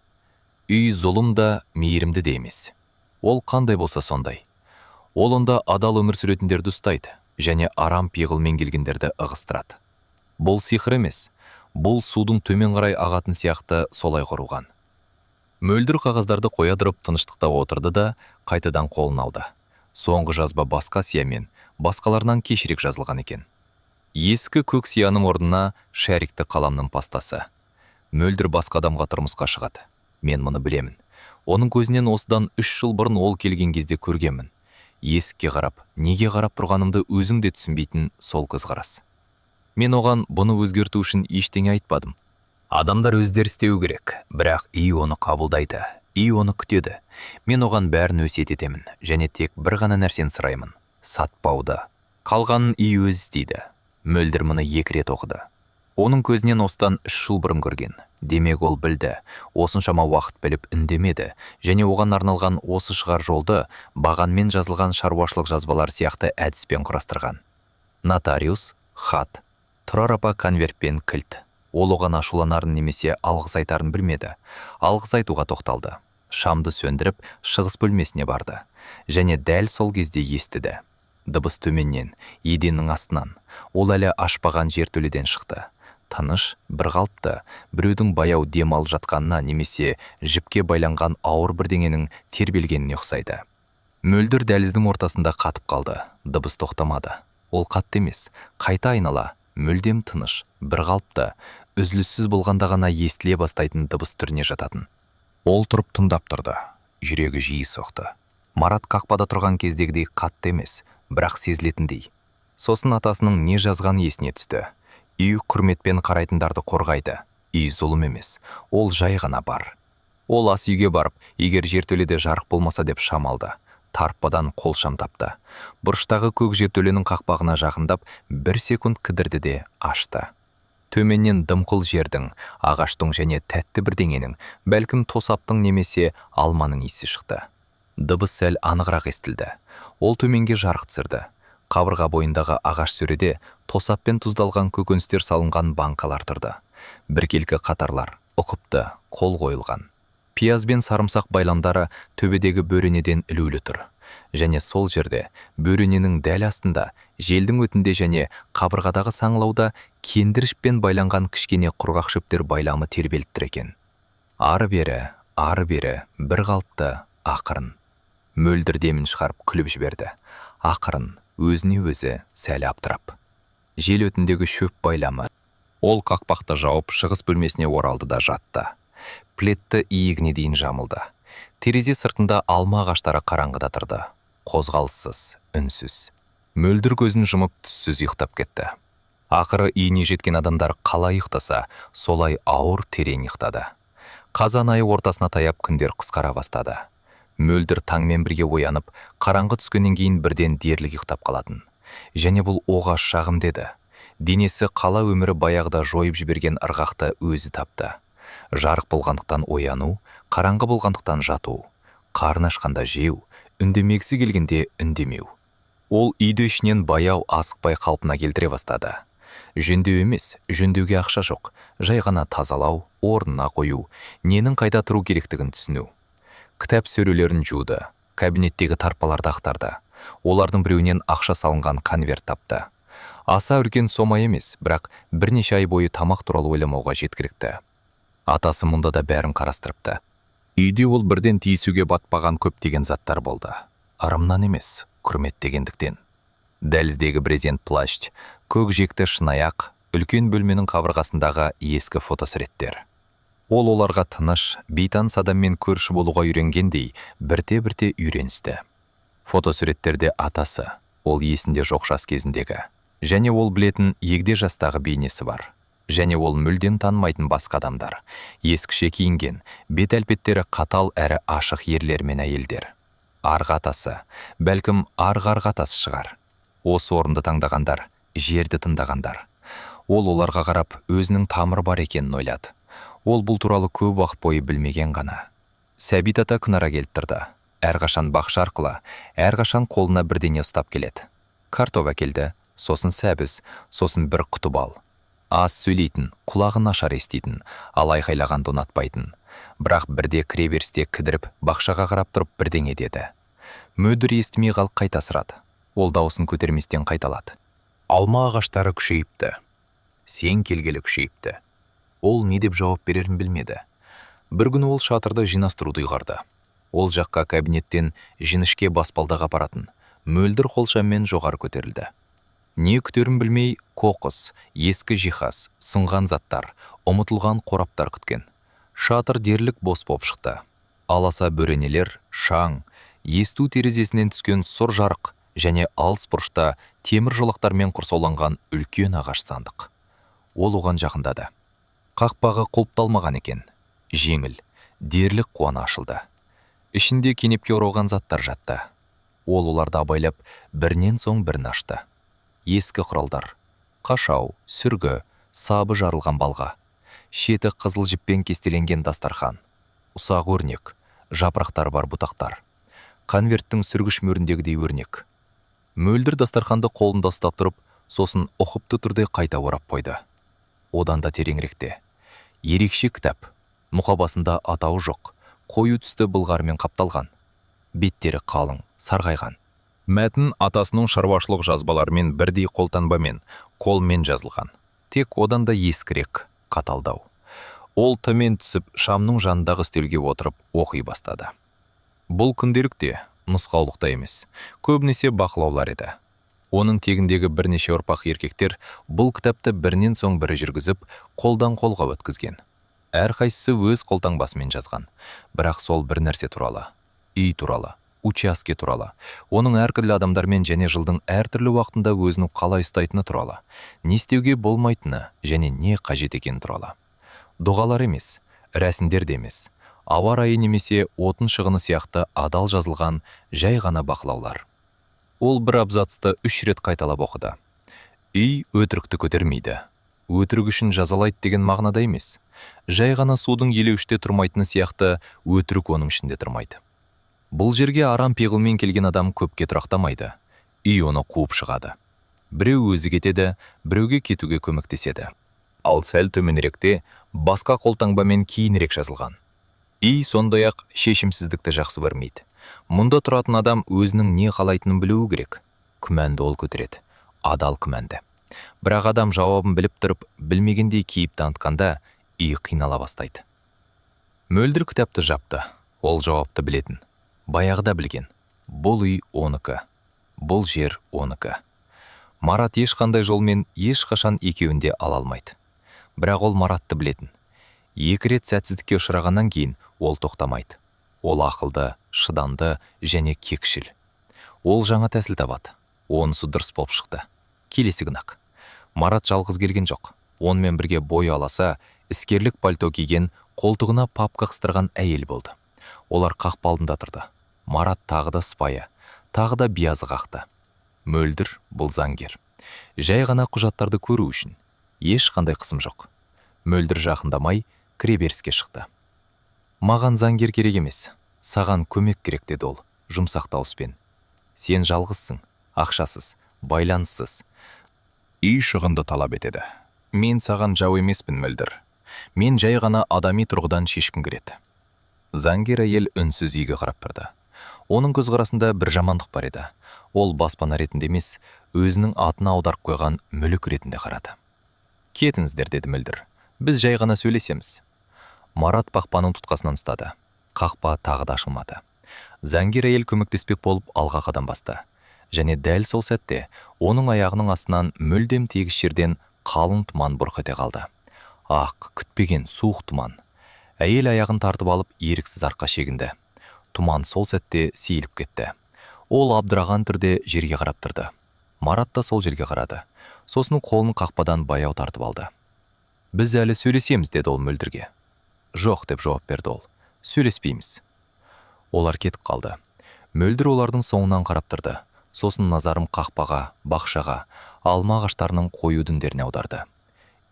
Үй зұлым да, мейірімді де емес. Ол қандай болса сондай. Ол онда адал өмір сүретіндерді ұстайды, және арам пиғылмен келгендерді ығыстырады. Бұл сиқыр емес. Бұл судың төмен қарай ағатын сияқты солай құрылған. Мөлдір қағаздарды қоя тұрып тыныштықта отырды да, қайтадан қолын алды. Соңғы жазба басқа сиямен, басқаларынан кешірек жазылған екен. Ескі көк сияның орнына шәрикті қаламның пастасы. Мөлдір басқа адамға тұрмысқа шығады. Мен мұны білемін. Оның көзінен осыдан 3 жыл бұрын ол келген кезде көргенмін. Есікке қарап, неге қарап тұрғанымды өзің де түсінбейтін сол көзқарас. Мен оған бұны өзгерту үшін ештеңе айтпадым. Адамдар өздері істеу керек, бірақ үй оны қабылдайды, үй оны күтеді. Мен оған бәрін өсиет етемін, және тек бір ғана нәрсені сұраймын: сатпауды. Қалғанын үй өзі істейді. Мөлдір мұны 2 рет оқыды. Оның көзінен осыдан 3 жыл бұрын көрген. Демек ол білді, осыншама уақыт біліп үндемеді, және оған арналған осы шығар жолды бағанмен жазылған шаруашылық жазбалар сияқты әдіспен құрастырған. Нотариус, хат, Тұрар апа конвертпен кілт. Ол оған ашуланарын немесе алғыс айтарын білмеді. Алғыс айтуға тоқталды. Шамды сөндіріп, шығыс бөлмесіне барды. Және дәл сол кезде естіді. Дыбыс төменнен, еденнің астынан. Ол әлі ашпаған жертөледен шықты. Тыныш, бір қалыпты, біреудің баяу дем алып жатқанына немесе жіпке байланған ауыр бірдеңенің тербелгеніне ұқсайды. Мөлдір дәліздің ортасында қатып қалды. Дыбыс тоқтамады. Ол қатты емес, қайта айнала, мүлдем тыныш, бір қалыпты, үзіліссіз болғанда ғана естіле бастайтын дыбыс түріне жататын. Ол тұрып тыңдап тұрды. Жүрегі жиі соқты. Марат қақпада тұрған кездегідей қатты емес, бірақ сезілетіндей. Сосын атасының не жазған есіне түсті. Үй құрметпен қарайтындарды қорғайды. Үй зұлым емес, ол жай ғана бар. Ол ас үйге барып, егер жертөледе жарық болмаса деп шам алды. Тарпадан қол шам тапты. Бұрыштағы көк жертөленің қақпағына жақындап, 1 секунд кідірді де ашты. Төменнен дымқыл жердің, ағаштың және тәтті бірдеңенің, бәлкім тосаптың немесе алманың иісі шықты. Дыбыс сәл анығырақ естілді. Ол төменге жарық түсірді. Қабырға бойындағы ағаш сөреде тосаппен тұздалған көкөністер салынған банкалар тұрды. Біркелкі қатарлар, ұқыпты, қол қойылған. Пияз бен сарымсақ байламдары төбедегі бөренеден ілулі тұр. Және сол жерде, бөрененің дәл астында, желдің өтінде және қабырғадағы саңлауда кендірішпен байланған кішкене құрғақ шөптер байламы тербеліп тұр екен. Ары бері, бір қалыпты, ақырын. Мөлдір демін шығарып күліп жіберді. Ақырын, өзіне өзі сәл аптырап. Жел өтіндегі шөп байламы. Ол қақпақты жауып шығыс бөлмесіне оралды да жатты. Плетті иегіне дейін жамылды. Терезе сыртында алма ағаштары қараңғыда тұрды. Қозғалыссыз, үнсіз. Мөлдір көзін жұмып түссіз ұйықтап кетті. Ақыры үйіне жеткен адамдар қалай ұйықтаса, солай ауыр терең ұйықтады. Қазан айы ортасына таяп күндер қысқара бастады. Мөлдір таңмен бірге оянып, қараңғы түскеннен кейін бірден дерлік ұйықтап қалатын. Және бұл оғаш шағым деді. Денесі қала өмірі баяғыда жойып жіберген ырғақты өзі тапты. Жарық болғандықтан ояну, қараңғы болғандықтан жату, қарын ашқанда жеу, үндемегісі келгенде үндемеу. Ол үйді ішінен баяу асықпай қалпына келтіре бастады. Жөндеу емес, жөндеуге ақша жоқ, жай ғана тазалау, орнына қою, ненің қайда тұру керектігін түсіну. Кітап сөрелерін жуды, кабинеттегі тарпаларды ақтарды. Олардың біреуінен ақша салынған конверт тапты. Аса үлкен сома емес, бірақ бірнеше ай бойы тамақ туралы ойламауға жеткілікті. Атасы мұнда да бәрін қарастырыпты. Үйде ол бірден тиісуге батпаған көптеген заттар болды. Ырымнан емес, құрметтегендіктен. Дәліздегі брезент плащ, көк жекті шынаяқ, үлкен бөлменің қабырғасындағы ескі фотосуреттер. Ол оларға тыныш, бейтаныс адаммен көрші болуға үйренгендей, бірте-бірте үйреністі. Фотосуреттерде атасы, ол есінде жоқ жас кезіндегі. Және ол білетін егде жастағы бейнесі бар. Және ол мүлдем танымайтын басқа адамдар. Ескіше киінген, бет әлпеттері қатал әрі ашық ерлер мен әйелдер. Арғы атасы, бәлкім арғы атасы шығар. Осы орынды таңдағандар, жерді тыңдағандар. Ол оларға қарап өзінің тамыры бар екенін ойлады. Ол бұл туралы көп уақыт бойы білмеген ғана. Сәбит ата күнара келіп тұрды. Әрқашан бақша арқылы, әрқашан қолына бірдеңе ұстап келеді. Картоп әкелді, сосын сәбіз, сосын бір құты бал. Аз сөйлейтін, құлағын ашар еститін, ал айқайлағанды ұнатпайтын. Бірақ бірде кіреберісте кідіріп, бақшаға қарап тұрып бірдеңе деді. Мөдір естімей қалып қайта сұрады. Ол даусын көтерместен қайталады. Алма ағаштары күшейіпті. Сен келгелі күшейіпті. Ол не деп жауап берерін білмеді. Бір күні ол шатырды жинастыруды ұйғарды. Ол жаққа кабинеттен жінішке баспалдағы апаратын, мөлдір қолшаммен жоғары көтерілді. Не күтерін білмей, қоқыс, ескі жиһаз, сынған заттар, ұмытылған қораптар күткен. Шатыр дерлік бос боп шықты. Аласа бөренелер, шаң, есту терезесінен түскен сұр жарық және алыс бұрышта темір жолақтармен құрсауланған үлкен ағаш сандық. Ол оған жақындады. Қақпағы құлыпталмаған екен. Жеңіл, дерлік қуана ашылды. Ішінде кенепке оралған заттар жатты. Ол оларды абайлап, бірінен соң бірін ашты. Ескі құралдар, қашау, сүргі, сабы жарылған балға, шеті қызыл жіппен кестеленген дастархан, ұсақ өрнек, жапырақтар бар бұтақтар, конверттің сүргіш мөріндегідей өрнек. Мөлдір дастарханды қолында ұстап тұрып, сосын ұқыпты түрде қайта орап қойды. Одан да тереңіректе. Ерекше кітап, мұқабасында атауы жоқ, қою түсті былғармен қапталған. Беттері қалың, сарғайған. Мәтін атасының шаруашылық жазбаларымен бірдей қолтаңбамен, қолмен жазылған. Тек одан да ескірек, қаталдау. Ол төмен түсіп, шамның жанындағы үстелге отырып, оқи бастады. Бұл күнделікте, нұсқаулықта емес, көбінесе бақылаулар еді. Оның тегіндегі бірнеше ұрпақ еркектер бұл кітапты бірінен соң бірі жүргізіп, қолдан қолға өткізген. Әрқайсысы өз қолтаңбасымен жазған. Бірақ сол бір нәрсе туралы, үй туралы, учаске туралы, оның әртүрлі адамдармен және жылдың әртүрлі уақытында өзінің қалай ұстайтыны туралы, не істеуге болмайтыны және не қажет екені туралы. Дұғалар емес, рәсімдер де емес, ауа райы немесе отын шығыны сияқты адал жазылған жай ғана бақылаулар. Ол бір абзацты 3 рет қайталап оқыды. Үй өтірікті көтермейді. Өтірік үшін жазалайды деген мағынада емес. Жай ғана судың елеуште тұрмайтыны сияқты өтірік оның ішінде тұрмайды. Бұл жерге арам пиғылмен келген адам көпке тұрақтамайды. Үй оны қуып шығады. Біреу өзі кетеді, біреуге кетуге көмектеседі. Ал сәл төменіректе басқа қолтаңбамен кейінірек жазылған. Үй сондай-ақ шешімсіздікті жақсы көрмейді. Мұнда тұратын адам өзінің не қалайтынын білуі керек. Күмәнді ол көтереді. Адал күмәнді. Бірақ адам жауабын біліп тұрып, білмегендей кейіп танытқанда, үй қинала бастайды. Мөлдір кітапты жапты. Ол жауапты білетін. Баяғыда білген. Бұл үй оныкі. Бұл жер оныкі. Марат ешқандай жолмен ешқашан екеуінде ала алмайды. Бірақ ол Маратты білетін. 2 рет сәтсіздікке ұшырағаннан кейін ол тоқтамайды. Ол ақылды, шыдамды және кекшіл. Ол жаңа тәсіл табады. Онысы дұрыс болып шықты. Келесі күні-ақ. Марат жалғыз келген жоқ. Онымен бірге бой аласа, іскерлік пальто киген, қолтығына папка қыстырған әйел болды. Олар қақпа алдында тұрды. Марат тағы да сыпайы, тағы да биязы қақты. Мөлдір бұл заңгер. Жай ғана құжаттарды көру үшін. Ешқандай қысым жоқ. Мөлдір жақындамай кіреберіске шықты. Маған заңгер керек емес, саған көмек керек деді ол, жұмсақ дауыспен. Сен жалғызсың, ақшасыз, байланыссыз. Үй шығынды талап етеді. Мен саған жау емеспін, Мөлдір. Мен жай ғана адами тұрғыдан шешкім келеді. Заңгер әйел үнсіз үйге қарап тұрды. Оның көзқарасында бір жамандық бар еді. Ол баспана ретінде емес, өзінің атына аударып қойған мүлік ретінде қарады. Кетіңіздер, деді Мөлдір. Біз жай ғана сөйлесеміз. Марат қақпаның тұтқасынан ұстады. Қақпа тағы да ашылмады. Заңгер әйел көмектеспек болып алға қадам басты. Және дәл сол сәтте оның аяғының астынан мүлдем тегіс жерден қалың тұман бұрқ ете қалды. Ақ, күтпеген суық тұман. Әйел аяғын тартып алып еріксіз артқа шегінді. Тұман сол сәтте сейіліп кетті. Ол абдыраған түрде жерге қарап тұрды. Марат та сол жерге қарады. Сосын қолын қақпадан баяу тартып алды. Біз әлі сөйлесеміз, деді ол Мөлдірге. Жоқ, деп жауап берді ол. Сөйлеспейміз. Олар кетіп қалды. Мөлдір олардың соңынан қарап тұрды. Сосын назарым қақпаға, бақшаға, алма ағаштарының қою дүндеріне аударды.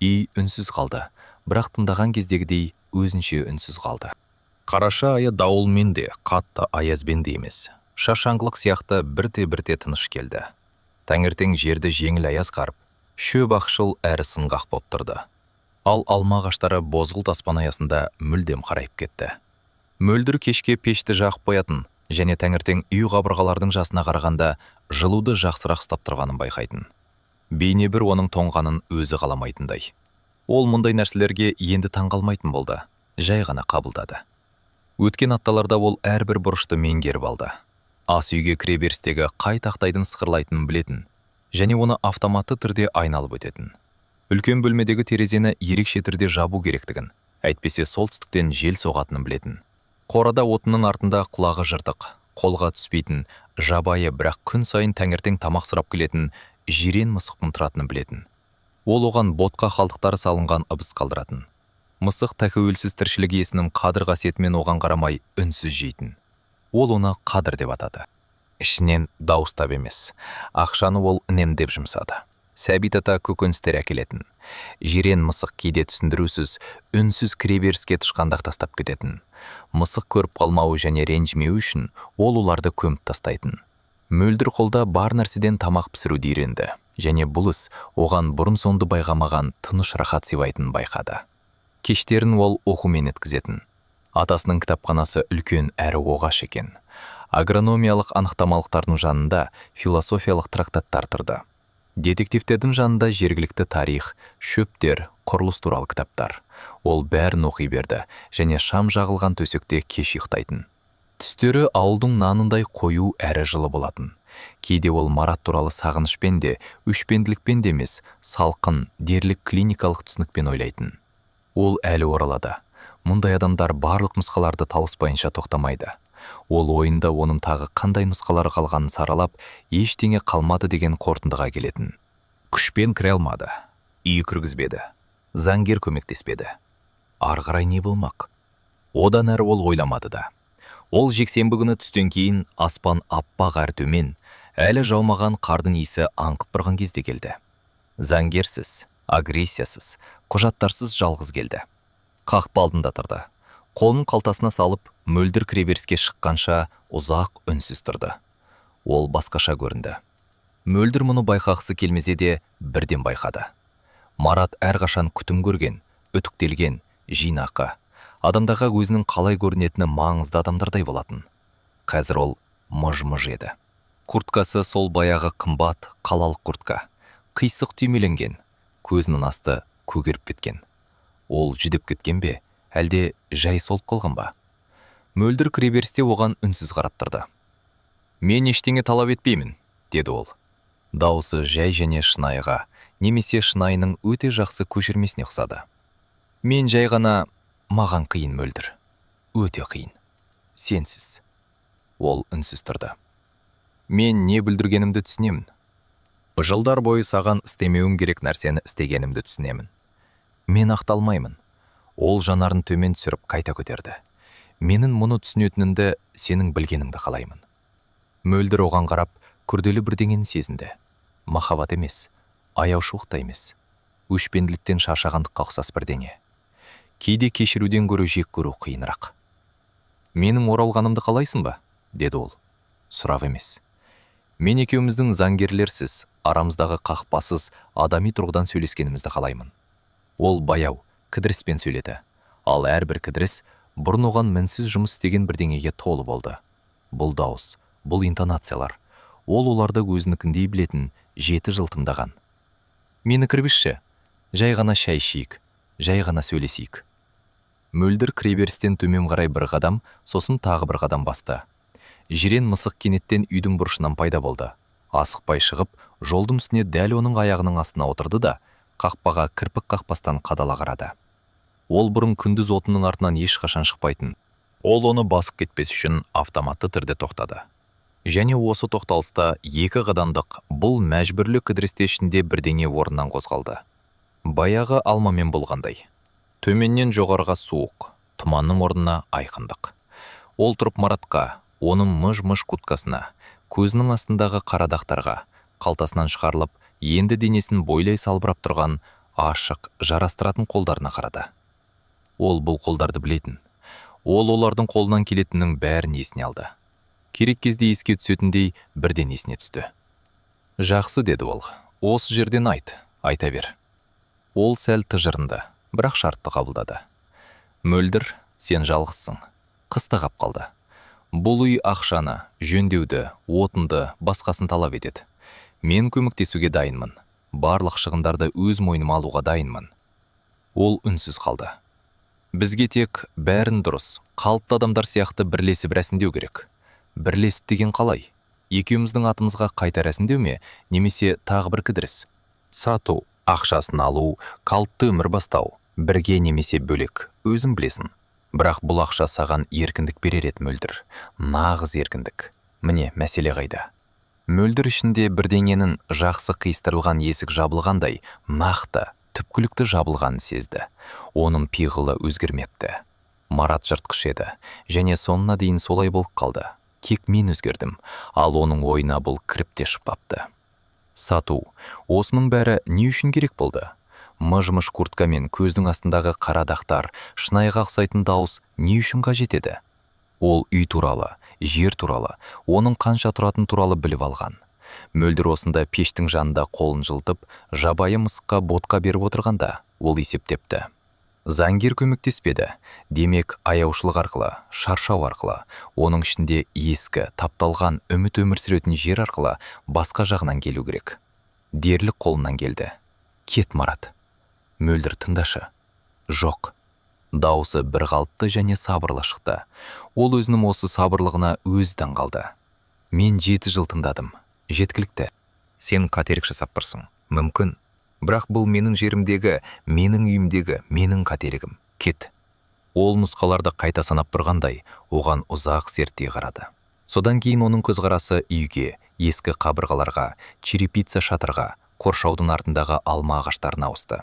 Үй үнсіз қалды, бірақ тыңдаған кездегідей өзінше үнсіз қалды. Қараша айы дауылмен де, қатты аязбен де емес. Шашаңғылық сияқты бірте-бірте тыныш келді. Таңертең жерді жеңіл аяз қарып, шөп ақшыл әрі сынғақ боп тұрды. Ал алма ағаштары бозғылт аспан аясында мүлдем қарайып кетті. Мөлдір кешке пешті жағып қоятын, және таңертең үй қабырғалардың жасына қарағанда жылуды жақсырақ ұстап тұрғанын байқайтын. Бейне бір оның тоңғанын өзі қаламайтындай. Ол мұндай нәрселерге енді таңғалмайтын болды, жай ғана қабылдады. Өткен апталарда ол әрбір бұрышты меңгеріп алды. Ас үйге кіреберістегі қай тақтайдың сықырлайтынын білетін, және оны автоматты түрде айналып өтетін. Үлкен бөлмедегі терезені ерекше түрде жабу керектігін, әйтпесе солтүстіктен жел соғатынын білетін. Қорада отының артында құлағы жыртық, қолға түспейтін, жабайы бірақ күн сайын таңертең тамақ сұрап келетін жирен мысықтың тұратынын білетін. Ол оған ботқа қалдықтары салынған ыбыс қалдыратын. Мысық тәуелсіз тіршілік иесінің қадір қасиетімен оған қарамай үнсіз жейтін. Ол оны қадір деп атады. Ішінен дауыстап емес, ақшаны ол үнемдеп жұмсады. Сәбит ата көкөністер әкелетін. Жирен мысық кейде түсіндірусіз, үнсіз кіреберіске тышқандақ тастап кететін. Мысық көріп қалмауы және ренжімеу үшін ол оларды көміп тастайтын. Мөлдір қолда бар нәрседен тамақ пісіруді үйренді, және бұл іс оған бұрын соңды байқамаған тыныш рахат сыйлайтынын байқады. Кештерін ол оқумен өткізетін. Атасының кітапханасы үлкен әрі оғаш екен. Агрономиялық анықтамалықтардың жанында философиялық трактаттар тұрды. Детективтердің жанында жергілікті тарих, шөптер, құрылыс туралы кітаптар. Ол бәрін оқи берді және шам жағылған төсекте кеш ұйықтайтын. Түстері ауылдың нанындай қою әрі жылы болатын. Кейде ол Марат туралы сағынышпен де, өшпенділікпен де емес, салқын, дерлік клиникалық түсінікпен ойлайтын. Ол әлі оралады. Мұндай адамдар барлық нұсқаларды тауыспайынша тоқтамайды. Ол ойында оның тағы қандай нұсқалары қалғанын саралап, ештеңе қалмады деген қорытындыға келетін. Күшпен кіре алмады. Үй кіргізбеді. Заңгер көмектеспеді. Ары қарай не болмақ? Одан әрі ол ойламады да. Ол жексенбі күні түстен кейін аспан аппақ әр төмен, әлі жаумаған қардың иісі аңқып тұрған кезде келді. Заңгерсіз, агрессиясыз, құжаттарсыз жалғыз келді. Қақпа алдында тұрды. Қолын қалтасына салып, мөлдір кіреберіске шыққанша ұзақ үнсіз тұрды. Ол басқаша көрінді. Мөлдір мұны байқағысы келмесе де бірден байқады. Марат әрқашан күтім көрген, үтіктелген, жинақы. Адамдағы өзінің қалай көрінетіні маңызды адамдардай болатын. Қазір ол мыж-мыж еді. Курткасы сол баяғы қымбат, қалалық куртка. Қисық түймеленген, көзінің асты көгеріп кеткен. Ол жүдеп кеткен бе, әлде жай солып қалған ба? Мөлдір кіреберісте оған үнсіз қарап тұрды. Мен ештеңе талап етпеймін, деді ол. Дауысы жай және шынайыға, немесе шынайының өте жақсы көшірмесіне ұқсады. Мен жай ғана, маған қиын Мөлдір. Өте қиын. Сенсіз. Ол үнсіз тұрды. Мен не бүлдіргенімді түсінемін. Жылдар бойы саған істемеуім керек нәрсені істегенімді түсінемін. Мен ақталмаймын. Ол жанарын төмен түсіріп қайта көтерді. Менің мұны түсінетінімді сенің білгеніңді қалаймын. Мөлдір оған қарап, күрделі бірдеңені сезінді. Махаббат емес, аяушылық та емес. Өшпенділіктен шаршағандыққа ұқсас бірдеңе. Кейде кешіруден гөрі жек көру қиынырақ. Менің оралғанымды қалайсың ба? Деді ол. Сұрап емес. Мен екеуміздің заңгерлерсіз, арамыздағы қақпасыз адами тұрғыдан сөйлескенімізді қалаймын. Ол баяу, кідіріспен сөйледі. Ал әрбір кідіріс бұрын оған мінсіз жұмыс істеген бірдеңеге толы болды. Бұл дауыс, бұл интонациялар. Ол оларды өзінікіндей білетін 7 жыл тыңдаған. Мені кірбешші, жай ғана шай ішейік, жай ғана сөйлесейік. Мөлдір кіреберістен төмен қарай бір қадам, сосын тағы бір қадам басты. Жирен мысық кенеттен үйдің бұрышынан пайда болды. Асықпай шығып, жолдың үстіне дәл оның аяғының астына отырды да, қақпаға кірпік қақпастан қадала қарады. Ол бұрын күндіз отының артынан ешқашан шықпайтын. Ол оны басып кетпес үшін автоматты түрде тоқтады. Және осы тоқталыста 2 қадамдық бұл мәжбүрлі кідірісте ішінде бірдеңе орнынан қозғалды. Баяғы алмамен болғандай. Төменнен жоғарыға суық, тұманның орнына айқындық. Ол тұрып Маратқа, оның мыж-мыж курткасына, көзінің астындағы қарадақтарға, қалтасынан шығарылып, енді денесін бойлай салбырап тұрған ашық, жарастыратын қолдарына қарады. Ол бұл қолдарды білетін. Ол олардың қолынан келетіннің бәрін есіне алды. Керек кезде еске түсетіндей бірден есіне түсті. Жақсы, деді ол. Осы жерден айта бер. Ол сәл тыжырынды, бірақ шартты қабылдады. Мөлдір, сен жалғызсың. Қыстығап қалды. Бұл үй ақшаны, жөндеуді, отынды, басқасын талап етеді. Мен көмектесуге дайынмын. Барлық шығындарды өз мойныма алуға дайынмын. Ол үнсіз қалды. Бізге тек бәрін дұрыс, қалыпты адамдар сияқты бірлесіп рәсімдеу керек. Бірлесіп деген қалай? Екеуміздің атымызға қайта рәсімдеу ме, немесе тағы бір кідіріс? Сату, ақшасын алу, қалыпты өмір бастау, бірге немесе бөлек, өзің білесің. Бірақ бұл ақша саған еркіндік берер еді, Мөлдір. Нағыз еркіндік. Міне, мәселе қайда. Мөлдір ішінде бірдеңенің жақсы қиыстырылған есік жабылғандай, нақты, түпкілікті жабылғанын сезді. Оның пиғылы өзгермепті. Марат жыртқыш еді, және соңына дейін солай болып қалды. Кек мен өзгердім, ал оның ойына бұл кіріп те шықпапты. Сату, осының бәрі не үшін керек болды? Мыж-мыж куртка мен көздің астындағы қарадақтар, шынайға ұқсайтын дауыс не үшін қажет еді? Ол үй туралы, жер туралы, оның қанша тұратын туралы біліп алған. Мөлдір осында пештің жанында қолын жылтып, жабайы мысыққа ботқа беріп отырғанда, ол есептепті. Заңгер көмектеспеді. Демек, аяушылық арқылы, шаршау арқылы, оның ішінде ескі, тапталған үміт өмір сүретін жер арқылы басқа жағынан келу керек. Дерлік қолынан келді. Кет, Марат. Мөлдір, тыңдашы. Жоқ. Дауысы бір қалыпты және сабырлы шықты. Ол өзінің осы сабырлығына өзі қалды. Мен 7 жыл тыңдадым. Жеткілікті. Сен қателік жасап тұрсың. Мүмкін. Бірақ бұл менің жерімдегі, менің үйімдегі, менің қателігім. Кет. Ол нұсқаларды қайта санап тұрғандай, оған ұзақ зерттей қарады. Содан кейін оның көзқарасы үйге, ескі қабырғаларға, черепица шатырға, қоршаудың артындағы алма ағаштарына ауысты.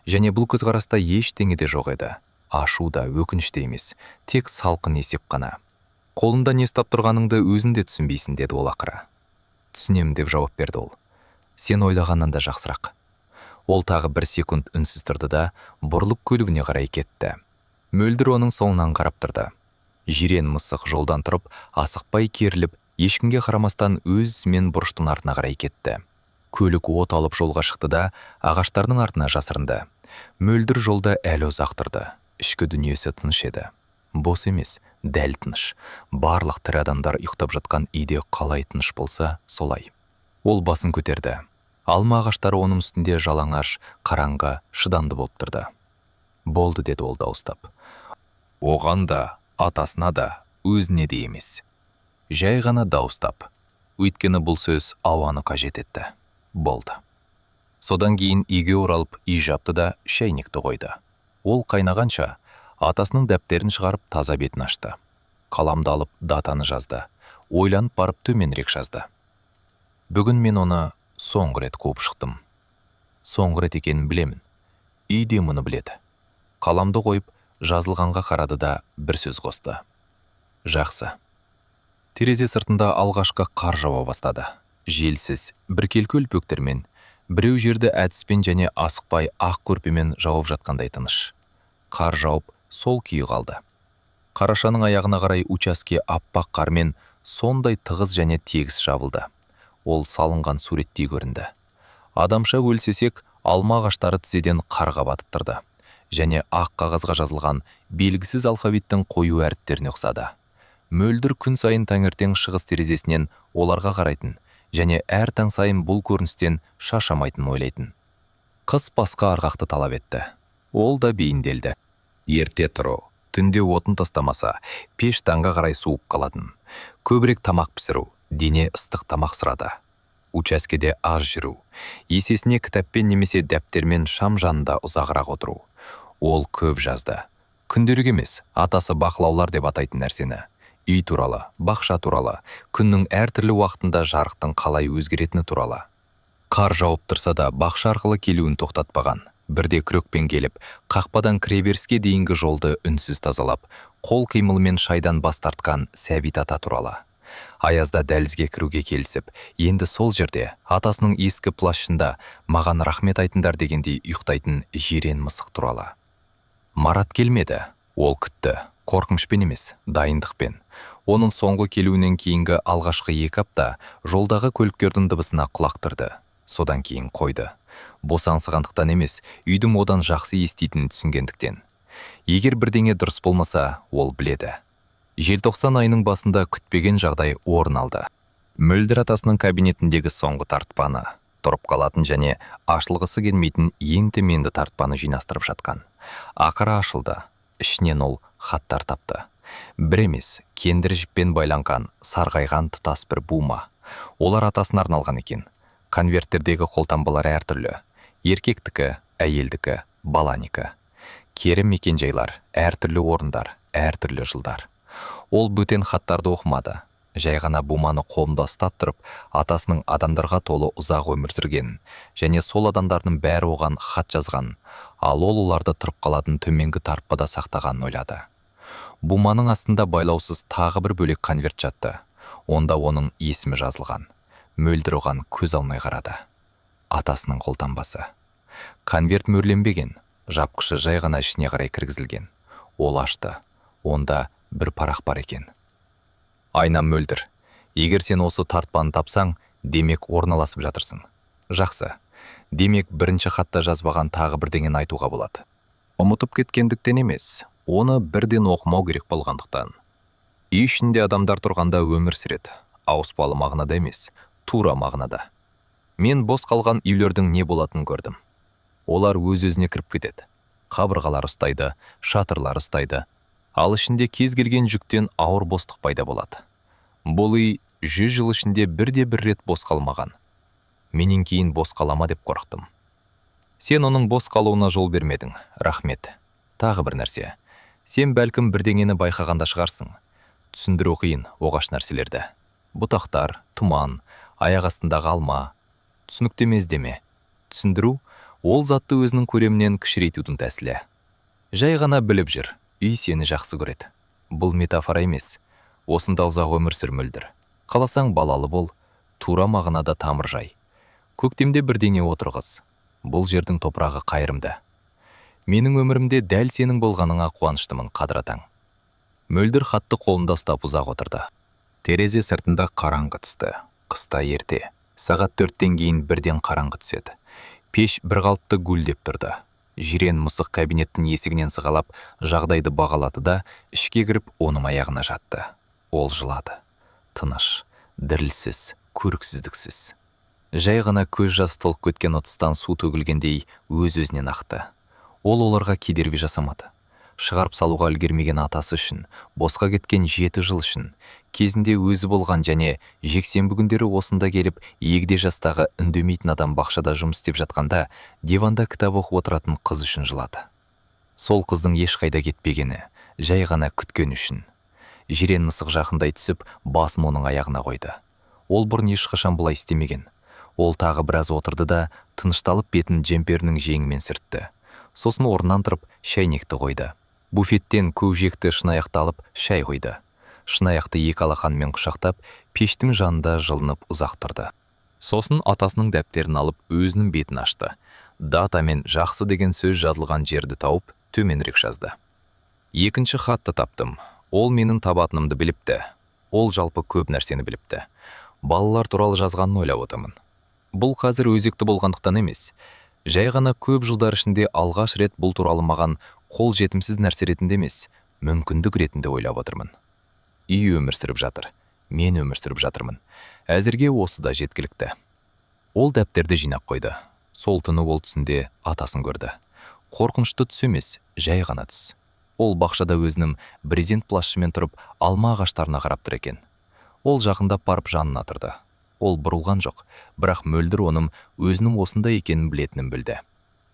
Және бұл көзқараста ештеңе де жоқ еді. Ашу да, өкініш те емес, тек салқын есеп қана. Қолында не ұстап тұрғаныңды өзің де түсінбейсің, деді ол ақыры. Түсінем, деп жауап берді ол. Сен ойлағаннан да жақсырақ. Ол тағы 1 секунд үнсіз тұрды да, бұрылып көлігіне қарай кетті. Мөлдір оның соңынан қарап тұрды. Жирен мысық жолдан тұрып, асықпай керіліп, ешкімге қарамастан өз ісімен бұрыштың артына қарай кетті. Көлік от алып жолға шықты да, ағаштардың артына жасырынды. Мөлдір жолда әлі ұзақ тұрды. Ішкі дүниесі тыныш еді. Бос емес, дәл тыныш. Барлық тірі адамдар ұйықтап жатқан үйде қалай тыныш болса, солай. Ол басын көтерді. Алма ағаштары оның үстінде жалаңаш, қараңғы, шыданды болып тұрды. Болды, деді ол дауыстап. Оған да, атасына да, өзіне де емес. Жай ғана дауыстап. Өйткені бұл сөз ауаны қажет етті. Болды. Содан кейін үйге оралып, үй жапты да шайнекті қойды. Ол қайнағанша, атасының дәптерін шығарып таза бетін ашты. Қаламды алып датаны жазды. Ойланып барып төменірек жазды. Бүгін мен оны Соңғы рет қуып шықтым. Соңғы рет екенін білемін. Үйде мұны біледі. Қаламды қойып, жазылғанға қарады да бір сөз қосты. Жақсы. Терезе сыртында алғашқы қар жауа бастады. Желсіз, біркелкі үлпектермен, біреу жерді әдіспен және асықпай ақ көрпемен жауып жатқандай тыныш. Қар жауып, сол күйі қалды. Қарашаның аяғына қарай учаске аппақ қармен сондай тығыз және тегіс жабылды. Ол салынған суреттей көрінді. Адамша өлсесек, алма ағаштары тізеден қарға батып тұрды. Және ақ қағазға жазылған белгісіз алфавиттің қою әріптеріне ұқсады. Мөлдір күн сайын таңертең шығыс терезесінен оларға қарайтын, және әр таң сайын бұл көріністен шаршамайтын ойлайтын. Қыс басқа арғақты талап етті. Ол да бейінделді. Ерте тұру, түнде отын тастамаса, пеш таңға қарай суып қалатын. Көбірек тамақ пісіру, дене ыстық тамақ сұрады. Учаскеде аз жүру, есесіне кітаппен немесе дәптермен шам жанында ұзағырақ отыру. Ол көп жазды. Күнделік емес, атасы бақылаулар деп атайтын нәрсені. Үй туралы, бақша туралы, күннің әртүрлі уақытында жарықтың қалай өзгеретіні туралы. Қар жауып тұрса да бақша арқылы келуін тоқтатпаған. Бірде күрекпен келіп, қақпадан кіреберіске дейінгі жолды үнсіз тазалап, қол қимылмен шайдан бас тартқан Сәбит ата туралы. Аязда дәлізге кіруге келісіп, енді сол жерде атасының ескі плащында маған рахмет айтыңдар дегендей ұйықтайтын жирен мысық туралы. Марат келмеді. Ол күтті. Қорқынышпен емес, дайындықпен. Оның соңғы келуінен кейінгі алғашқы 2 апта жолдағы көліктердің дыбысына құлақ түрді. Содан кейін қойды. Босаңсығандықтан емес, үйдің одан жақсы еститінін түсінгендіктен. Егер бірдеңе дұрыс болмаса, ол біледі. Желтоқсан айының басында күтпеген жағдай орын алды. Мөлдір атасының кабинетіндегі соңғы тартпаны, тұрып қалатын және ашылғысы келмейтін ең төменгі тартпаны жинастырып жатқан. Ақыры ашылды. Ішінен ол хаттар тапты. Бір емес, кендір жіппен байланған, сарғайған тұтас бір бума. Олар атасына арналған екен. Конверттердегі қолтаңбалар әртүрлі. Еркектікі, әйелдікі, баланікі. Кері мекенжайлар, әртүрлі орындар, әртүрлі жылдар. Ол бөтен хаттарды оқымады. Жай ғана буманы қолында ұстап тұрып, атасының адамдарға толы ұзақ өмір сүргенін, және сол адамдардың бәрі оған хат жазған, ал ол оларды тұрып қалатын төменгі тартпада сақтағанын ойлады. Буманың астында байлаусыз тағы бір бөлек конверт жатты. Онда оның есімі жазылған. Мөлдір оған көз алмай қарады. Атасының қолтаңбасы. Конверт мөрленбеген, жапқышы жай ғана ішіне қарай кіргізілген. Ол ашты. Онда бір парақ бар екен. Айнам Мөлдір, егер сен осы тартпаны тапсаң, демек орналасып жатырсың. Жақсы. Демек бірінші хатта жазбаған тағы бірдеңені айтуға болады. Ұмытып кеткендіктен емес, оны бірден оқымау керек болғандықтан. Үй ішінде адамдар тұрғанда өмір сүреді. Ауыспалы мағынада емес, тура мағынада. Мен бос қалған үйлердің не болатынын көрдім. Олар өз-өзіне кіріп кетеді. Қабырғалар ұстайды, шатырлар ұстайды. Ал ішінде кез келген жүктен ауыр бостық пайда болады. Бұл үй 100 жыл ішінде бірде-бір рет бос қалмаған. Менен кейін бос қалама деп қорықтым. Сен оның бос қалуына жол бермедің. Рахмет. Тағы бір нәрсе. Сен бәлкім бірдеңені байқағанда шығарсың. Түсіндіру қиын оғаш нәрселерді. Бұтақтар, тұман, аяқ астындағы алма. Түсініктеме іздеме. Түсіндіру ол затты өзінің көлемінен кішірейтудің тәсілі. Жай ғана біліп жүр. Үй сені жақсы көреді. Бұл метафора емес. Осында ұзақ өмір сүр Мөлдір. Қаласаң балалы бол, тура мағынада тамыр жай. Көктемде бірдеңе отырғыз. Бұл жердің топырағы қайырымды. Менің өмірімде дәл сенің болғаныңа қуаныштымын, қадыратаң. Мөлдір хатты қолында ұстап ұзақ отырды. Терезе сыртында қараңғы түсті. Қыста ерте. Сағат 4-тен кейін бірден қараңғы түседі. Пеш бір қалыпты гүлдеп тұрды. Жирен мысық кабинеттің есігінен сығалап, жағдайды бағалады да, ішке кіріп оның аяғына жатты. Ол жылады. Тыныш, дірілсіз, көріксіздіксіз. Жай ғана көз жас толып кеткен ыдыстан су төгілгендей өз-өзінен ақты. Ол оларға кедергі жасамады. Шығарып салуға үлгермеген атасы үшін, босқа кеткен 7 жыл үшін, кезінде өзі болған және жексенбі күндері осында келіп, егде жастағы үндемейтін адам бақшада жұмыс істеп жатқанда, диванда кітап оқып отыратын қыз үшін жылады. Сол қыздың ешқайда кетпегені, жай ғана күткен үшін. Жирен мысық жақындай түсіп, басын оның аяғына қойды. Ол бұрын ешқашан бұлай істемеген. Ол тағы біраз отырды да тынышталып бетін джемперінің жеңімен сүртті. Сосын орнынан тұрып шәйнекті қойды. Буфеттен көкжиекті шынаяқты алып шәй қойды. Шынаяқты екі алақанымен құшақтап пештің жанында жылынып ұзақ тұрды. Сосын атасының дәптерін алып өзінің бетін ашты. Дата мен жақсы деген сөз жазылған жерді тауып төменірек жазды. Екінші хатты таптым. Ол менің табатынымды біліпті. Ол жалпы көп нәрсені біліпті. Балалар туралы жазғанын ойлап отырмын. Бұл қазір өзекті болғандықтан емес. Жай ғана көп жылдар ішінде алғаш рет бұл туралы маған қол жетімсіз нәрсе ретінде емес, мүмкіндік ретінде ойлап отырмын. Үй өмір сүріп жатыр. Мен өмір сүріп жатырмын. Әзірге осы да жеткілікті. Ол дәптерді жинап қойды. Сол түні ол түсінде атасын көрді. Қорқынышты түс емес, жай ғана түс. Ол бақшада өзінің брезент плащымен тұрып, алма ағаштарына қарап тұр екен. Ол жақындап барып жанына тұрды. Ол бұрылған жоқ, бірақ мөлдір оның өзінің осында екенін білетінін білді.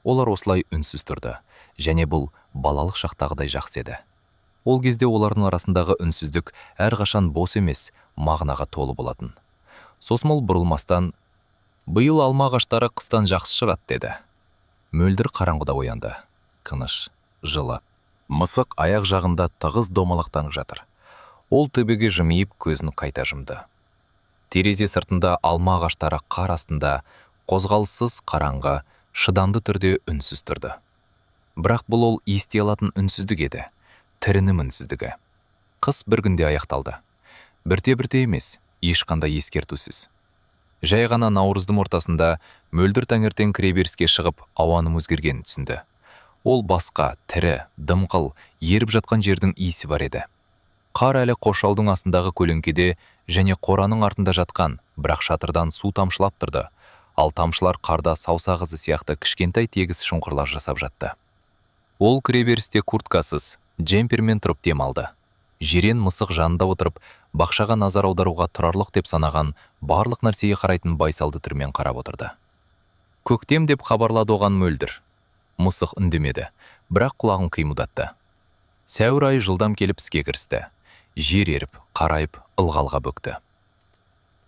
Олар осылай үнсіз тұрды, және бұл балалық шақтағыдай жақсы еді. Ол кезде олардың арасындағы үнсіздік әрқашан бос емес, мағынаға толы болатын. Сосын ол бұрылмастан, «Биыл алма ағаштары қыстан жақсы шығады» деді. Мөлдір қараңғыда оянды. Кыныш, жылы. Мысық аяқ жағында тығыз домалақтанып жатыр. Ол төбеге жымиып көзін қайта жұмды. Терезе сыртында алма ағаштары қар астында қозғалыссыз қараңғы, шыдамды түрде үнсіз тұрды. Бірақ бұл ол ести алатын үнсіздік еді, тірінің үнсіздігі. Қыс бір күнде аяқталды. Бірте-бірте емес, ешқандай ескертусіз. Жай ғана наурыздың ортасында мөлдір таңертең кіреберіске шығып ауаның өзгергенін түсінді. Ол басқа, тірі, дымқыл, еріп жатқан жердің иісі бар еді. Қар әлі қоршаудың астындағы көлеңкеде және қораның артында жатқан, бірақ шатырдан су тамшылап тұрды. Ал тамшылар қарда саусақ ізі сияқты кішкентай тегіс шұңқырлар жасап жатты. Ол кіреберісте курткасыз, джемпермен тұрып демалды. Жирен мысық жанында отырып, бақшаға назар аударуға тұрарлық деп санаған барлық нәрсеге қарайтын байсалды түрмен қарап отырды. Көктем деп хабарлады оған мөлдір. Мысық үндемеді, бірақ құлағын қимылдатты. Сәуір айы жылдам келіп іске кірісті. Жер еріп, қарайып, ылғалға бөкті.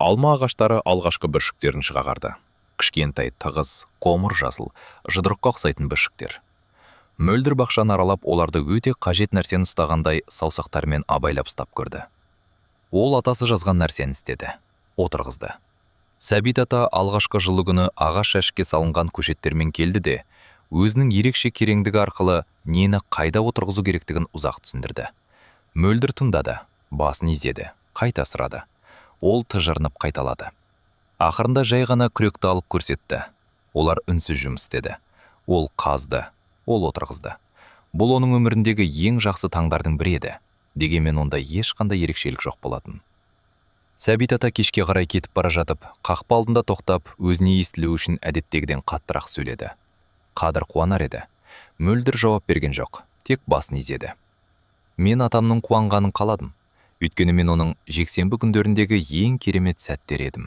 Алма ағаштары алғашқы бүршіктерін шығарды. Кішкентай, тығыз, қомыр жасыл, жұдырыққа ұқсайтын бүршіктер. Мөлдір бақшаны аралап, оларды өте қажет нәрсені ұстағандай саусақтарымен абайлап ұстап көрді. Ол атасы жазған нәрсені істеді. Отырғызды. Сәбит ата алғашқы жылы күні ағаш жәшікке салынған көшеттермен келді де, өзінің ерекше кереңдігі арқылы нені қайда отырғызу керектігін ұзақ түсіндірді. Мөлдір тыңдады, басын изеді, қайта сұрады. Ол тыжырынып қайталады. Ақырында жай ғана күректі алып көрсетті. Олар үнсіз жұмыс істеді. Ол қазды, ол отырғызды. Бұл оның өміріндегі ең жақсы таңдардың бірі еді. Дегенмен онда ешқандай ерекшелік жоқ болатын. Сәбит ата кешке қарай кетіп бара жатып, қақпа алдында тоқтап, өзіне естілу үшін әдеттегіден қаттырақ сөйледі. Қадыр қуанар еді. Мөлдір жауап берген жоқ, тек басын изеді. Мен атамның қуанғанын қаладым. Өйткені мен оның жексенбі күндеріндегі ең керемет сәттер едім.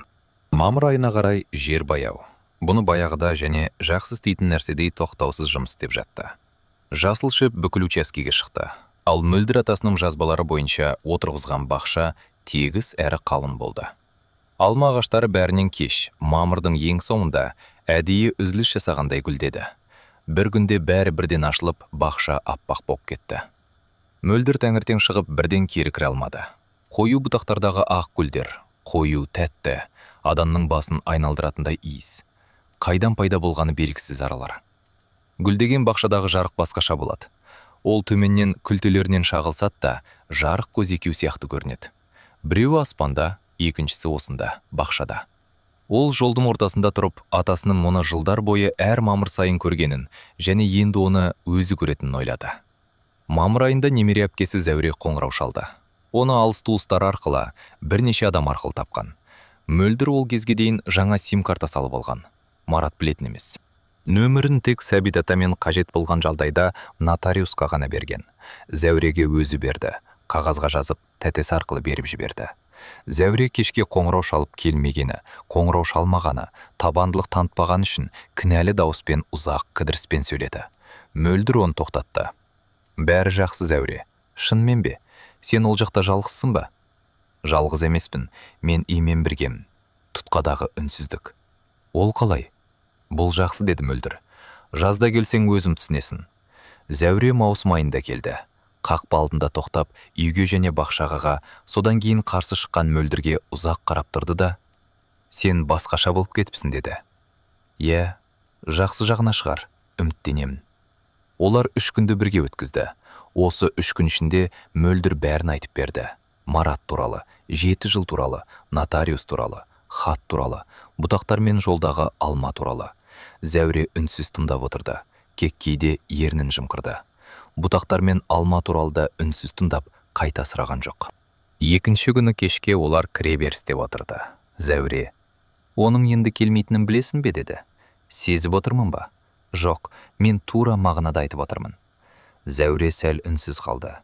Мамыр айына қарай жер баяу. Бұны баяғыда және жақсы істейтін нәрседей тоқтаусыз жұмыс істеп жатты. Жасыл шөп бүкіл учаскеге шықты. Ал мөлдір атасының жазбалары бойынша отырғызған бақша тегіс әрі қалың болды. Алма ағаштары бәрінен кеш, мамырдың ең соңында әдейі үзіліс жасағандай гүлдеді. Бір күнде бәрі бірден ашылып, бақша аппақ болып кетті. Мөлдір таңертең шығып бірден кері кіре алмады. Қою бұтақтардағы ақ гүлдер, қою, тәтті, адамның басын айналдыратындай иіс. Қайдан пайда болғаны белгісіз аралар. Гүлдеген бақшадағы жарық басқаша болады. Ол төменнен күлтелерінен шағылсат та, жарық көз екеу сияқты көрінеді. Біреуі аспанда, екіншісі осында, бақшада. Ол жолдың ортасында тұрып, атасының мұны жылдар бойы әр мамыр сайын көргенін, және енді оны өзі көретінін ойлады. Мамыр айында немере әпкесі Зәуре қоңырау шалды. Оны алыс туыстар арқылы, бірнеше адам арқылы тапқан. Мөлдір ол кезге дейін жаңа сим-карта салып алған. Марат білетін емес. Нөмірін тек Сәбит атамен қажет болған жағдайда нотариусқа ғана берген. Зәуреге өзі берді. Қағазға жазып, тәтесі арқылы беріп жіберді. Зәуре кешке қоңырау шалып келмегені, қоңырау шалмағаны, табандылық танытпаған үшін кінәлі дауыспен ұзақ кідіріспен сөйледі. Мөлдір оны тоқтатты. Бәрі жақсы, Зәуре. Шынымен бе? Сен ол жақта жалғызсың ба? Жалғыз емеспін. Мен имен біргемін. Тұтқадағы үнсіздік. Ол қалай? Бұл жақсы, деді мөлдір. Жазда келсең өзім түсінесің. Зәуре маусым айында келді. Қақпа алдында тоқтап, үйге және бақшағаға, содан кейін қарсы шыққан мөлдірге ұзақ қарап тұрды да, сен басқаша болып кетіпсің, деді. Иә, жақсы жағына шығар, үміттенемін. Олар 3 күнді бірге өткізді. Осы 3 күн ішінде мөлдір бәрін айтып берді. Марат туралы, 7 жыл туралы, нотариус туралы, хат туралы, бұтақтар мен жолдағы алма туралы. Зәуре үнсіз тыңдап отырды. Кейде ернін жымқырды. Бұтақтар мен алма туралы да үнсіз тыңдап, қайта сұраған жоқ. Екінші күні кешке олар кіреберісте отырды. Зәуре, оның енді келмейтінін білесің бе, деді. Сезіп отырмын ба? Жоқ, мен тура мағынада айтып отырмын. Зәуре сәл үнсіз қалды.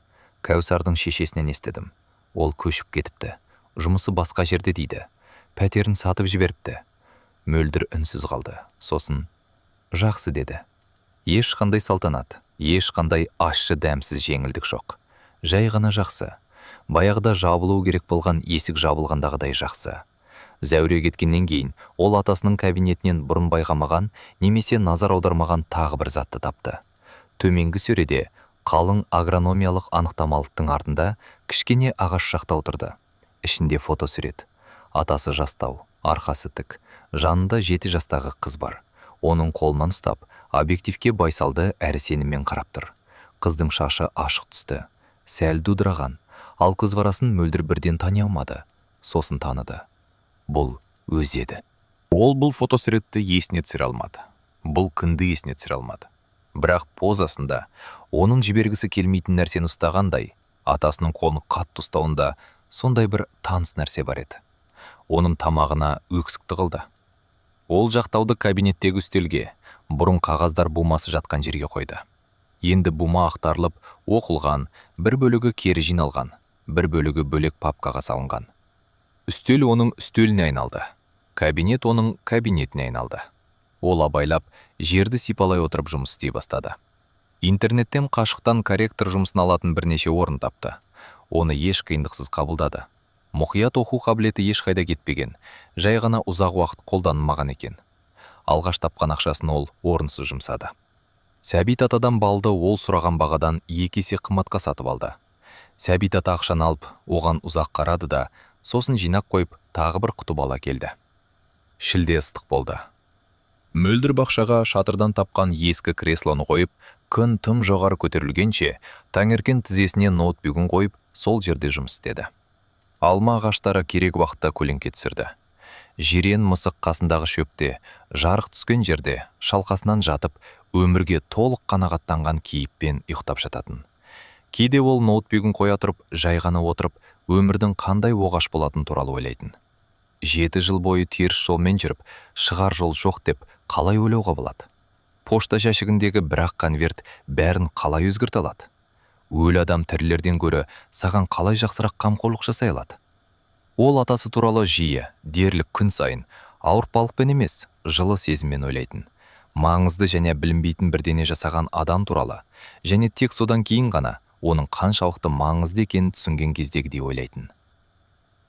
Кәусардың шешесінен естідім. Ол көшіп кетіпті. Жұмысы басқа жерде дейді. Пәтерін сатып жіберіпті. Мөлдір үнсіз қалды. Сосын, жақсы, деді. Ешқандай салтанат, ешқандай ащы дәмсіз жеңілдік жоқ. Жай ғана жақсы. Баяғыда жабылу керек болған есік жабылғандағыдай жақсы. Зәуре кеткеннен кейін ол атасының кабинетінен бұрын байқамаған немесе назар аудармаған тағы бір затты тапты. Төменгі сөреде қалың агрономиялық анықтамалықтың артында кішкене ағаш шақта отырды. Ішінде фотосурет. Атасы жастау, арқасы тік, жанында 7 жастағы қыз бар. Оның қолынан ұстап, объективке байсалды әрі сеніммен қарап тұр. Қыздың шашы ашық түсті, сәл дудыраған, ал қыз барасын мөлдір бірден тани алмады. Сосын таныды. Бұл өз еді. Ол бұл фотосуретті есіне түсіре алмады. Бұл күнді есіне түсіре алмады. Бірақ позасында оның жібергісі келмейтін нәрсені ұстағандай, атасының қолын қатты ұстауында сондай бір таныс нәрсе бар еді. Оның тамағына өксікті қылды. Ол жақтауды кабинеттегі үстелге, бұрын қағаздар бумасы жатқан жерге қойды. Енді бума ақтарылып, оқылған, бір бөлігі кері жиналған, бір бөлігі бөлек папкаға салынған. Үстел оның үстеліне айналды. Кабинет оның кабинетіне айналды. Ол абайлап, жерді сипалай отырып жұмыс істей бастады. Интернеттен қашықтан корректор жұмысын алатын бірнеше орын тапты. Оны еш қиындықсыз қабылдады. Мұқият оқу қабілеті ешқайда кетпеген, жай ғана ұзақ уақыт қолданылмаған екен. Алғаш тапқан ақшасын ол орынсыз жұмсады. Сәбит атадан балды ол сұраған бағадан 2 есе қымбатқа сатып алды. Сәбит ата ақшаны алып, оған ұзақ қарады да, сосын жинақ қойып, тағы бір құты бала келді. Шілде ыстық болды. Мөлдір бақшаға шатырдан тапқан ескі креслоны қойып, күн тым жоғары көтерілгенше, таңертең тізесіне ноутбугін қойып, сол жерде жұмыс істеді. Алма ағаштары керек уақытта көлеңке түсірді. Жирен мысық қасындағы шөпте, жарық түскен жерде, шалқасынан жатып, өмірге толық қанағаттанған кейіппен ұйықтап жататын. Кейде ол ноутбугін қоя тұрып, жай ғана отырып, өмірдің қандай оғаш болатын туралы ойлайтын. 7 жыл бойы теріс жолмен жүріп, шығар жол жоқ деп қалай ойлауға болады? Пошта жәшігіндегі бір-ақ конверт бәрін қалай өзгерте алады? Өлі адам тірілерден гөрі саған қалай жақсырақ қамқорлық жасай алады? Ол атасы туралы жиі, дерлік күн сайын, ауыртпалықпен емес, жылы сезіммен ойлайтын. Маңызды және білінбейтін бірдене жасаған адам туралы, және тек содан кейін ғана оның қаншалықты маңызды екенін түсінген кездегідей ойлайтын.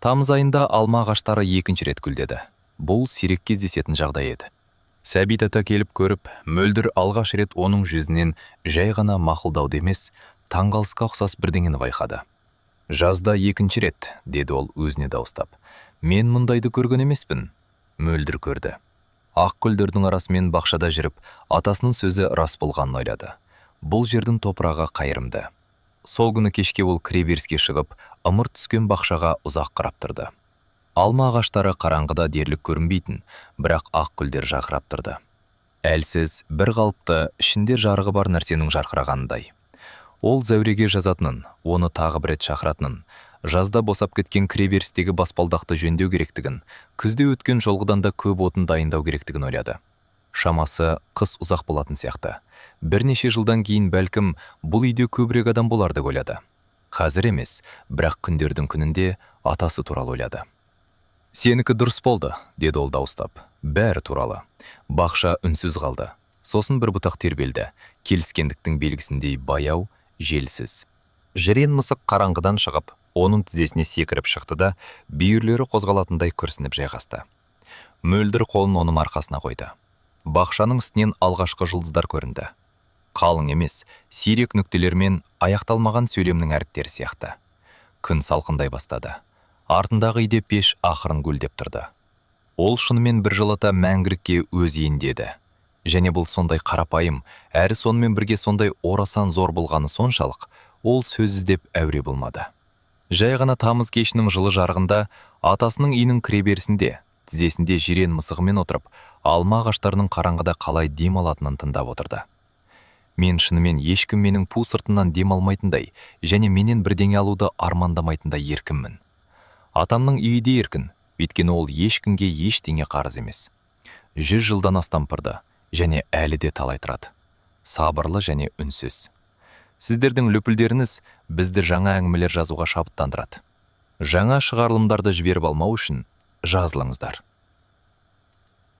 Тамыз айында алма ағаштары 2-ші рет гүлдеді. Бұл сирек кездесетін жағдай еді. Сәбит ата келіп көріп, мөлдір алғаш рет оның жүзінен жай ғана мақұлдауды емес, таңғалысқа ұқсас бірдеңені байқады. Жазда 2-ші рет, деді ол өзіне дауыстап. Мен мұндайды көрген емеспін. Мөлдір көрді. Ақ гүлдердің арасымен бақшада жүріп, атасының сөзі рас болғанын ойлады. Бұл жердің топырағы қайырымды. Сол күні кешке ол кіреберіске шығып, ымырт түскен бақшаға ұзақ қарап тұрды. Алма ағаштары қараңғыда дерлік көрінбейтін, бірақ ақ гүлдер жарқырап тұрды. Әлсіз, бір қалыпты, ішінде жарығы бар нәрсенің жарқырағанындай. Ол Зәуреге жазатынын, оны тағы бір рет шақыратынын, жазда босап кеткен кіреберістегі баспалдақты жөндеу керектігін, күзде өткен жолғыдан да көп отын дайындау керектігін ойлады. Шамасы қыс ұзақ болатын сияқты. Бірнеше жылдан кейін бәлкім бұл үйде көбірек адам болар деп ойлады. Қазір емес, бірақ күндердің күнінде атасы туралы ойлады. Сенікі дұрыс болды, деді ол дауыстап. Бәрі туралы. Бақша үнсіз қалды. Сосын бір бұтақ тербелді. Келіскендіктің белгісіндей баяу, желсіз. Жирен мысық қараңғыдан шығып, оның тізесіне секіріп шықты да, бүйірлері қозғалатындай күрсініп жайғасты. Мөлдір қолын оның арқасына қойды. Бақшаның үстінен алғашқы жұлдыздар көрінді. Қалың емес, сирек нүктелермен аяқталмаған сөйлемнің әріптері сияқты. Күн салқындай бастады. Артындағы үйде пеш ақырын гүлдеп тұрды. Ол шынымен біржолата мәңгілікке өз ендеді. Және бұл сондай қарапайым, әрі сонымен бірге сондай орасан зор болғаны соншалық, ол сөз іздеп әуре болмады. Жай ғана тамыз кешінің жылы жарығында атасының үйінің кіреберісінде, тізесінде жирен мысығымен отырып, алма ағаштарының қараңғыда қалай дем алатынын тыңдап отырды. Мен шынымен ешкім менің пу сыртынан дем алмайтындай, және менен бірдеңе алуды армандамайтындай еркінмін. Атамның үйі де еркін, өйткені ол ешкімге ештеңе қарыз емес. 100 жылдан астам тұрды, және әлі де талай тұрады. Сабырлы және үнсіз. Сіздердің лүпілдеріңіз бізді жаңа әңгімелер жазуға шабыттандырады. Жаңа шығарылымдарды жіберіп алмау үшін жазылыңыздар.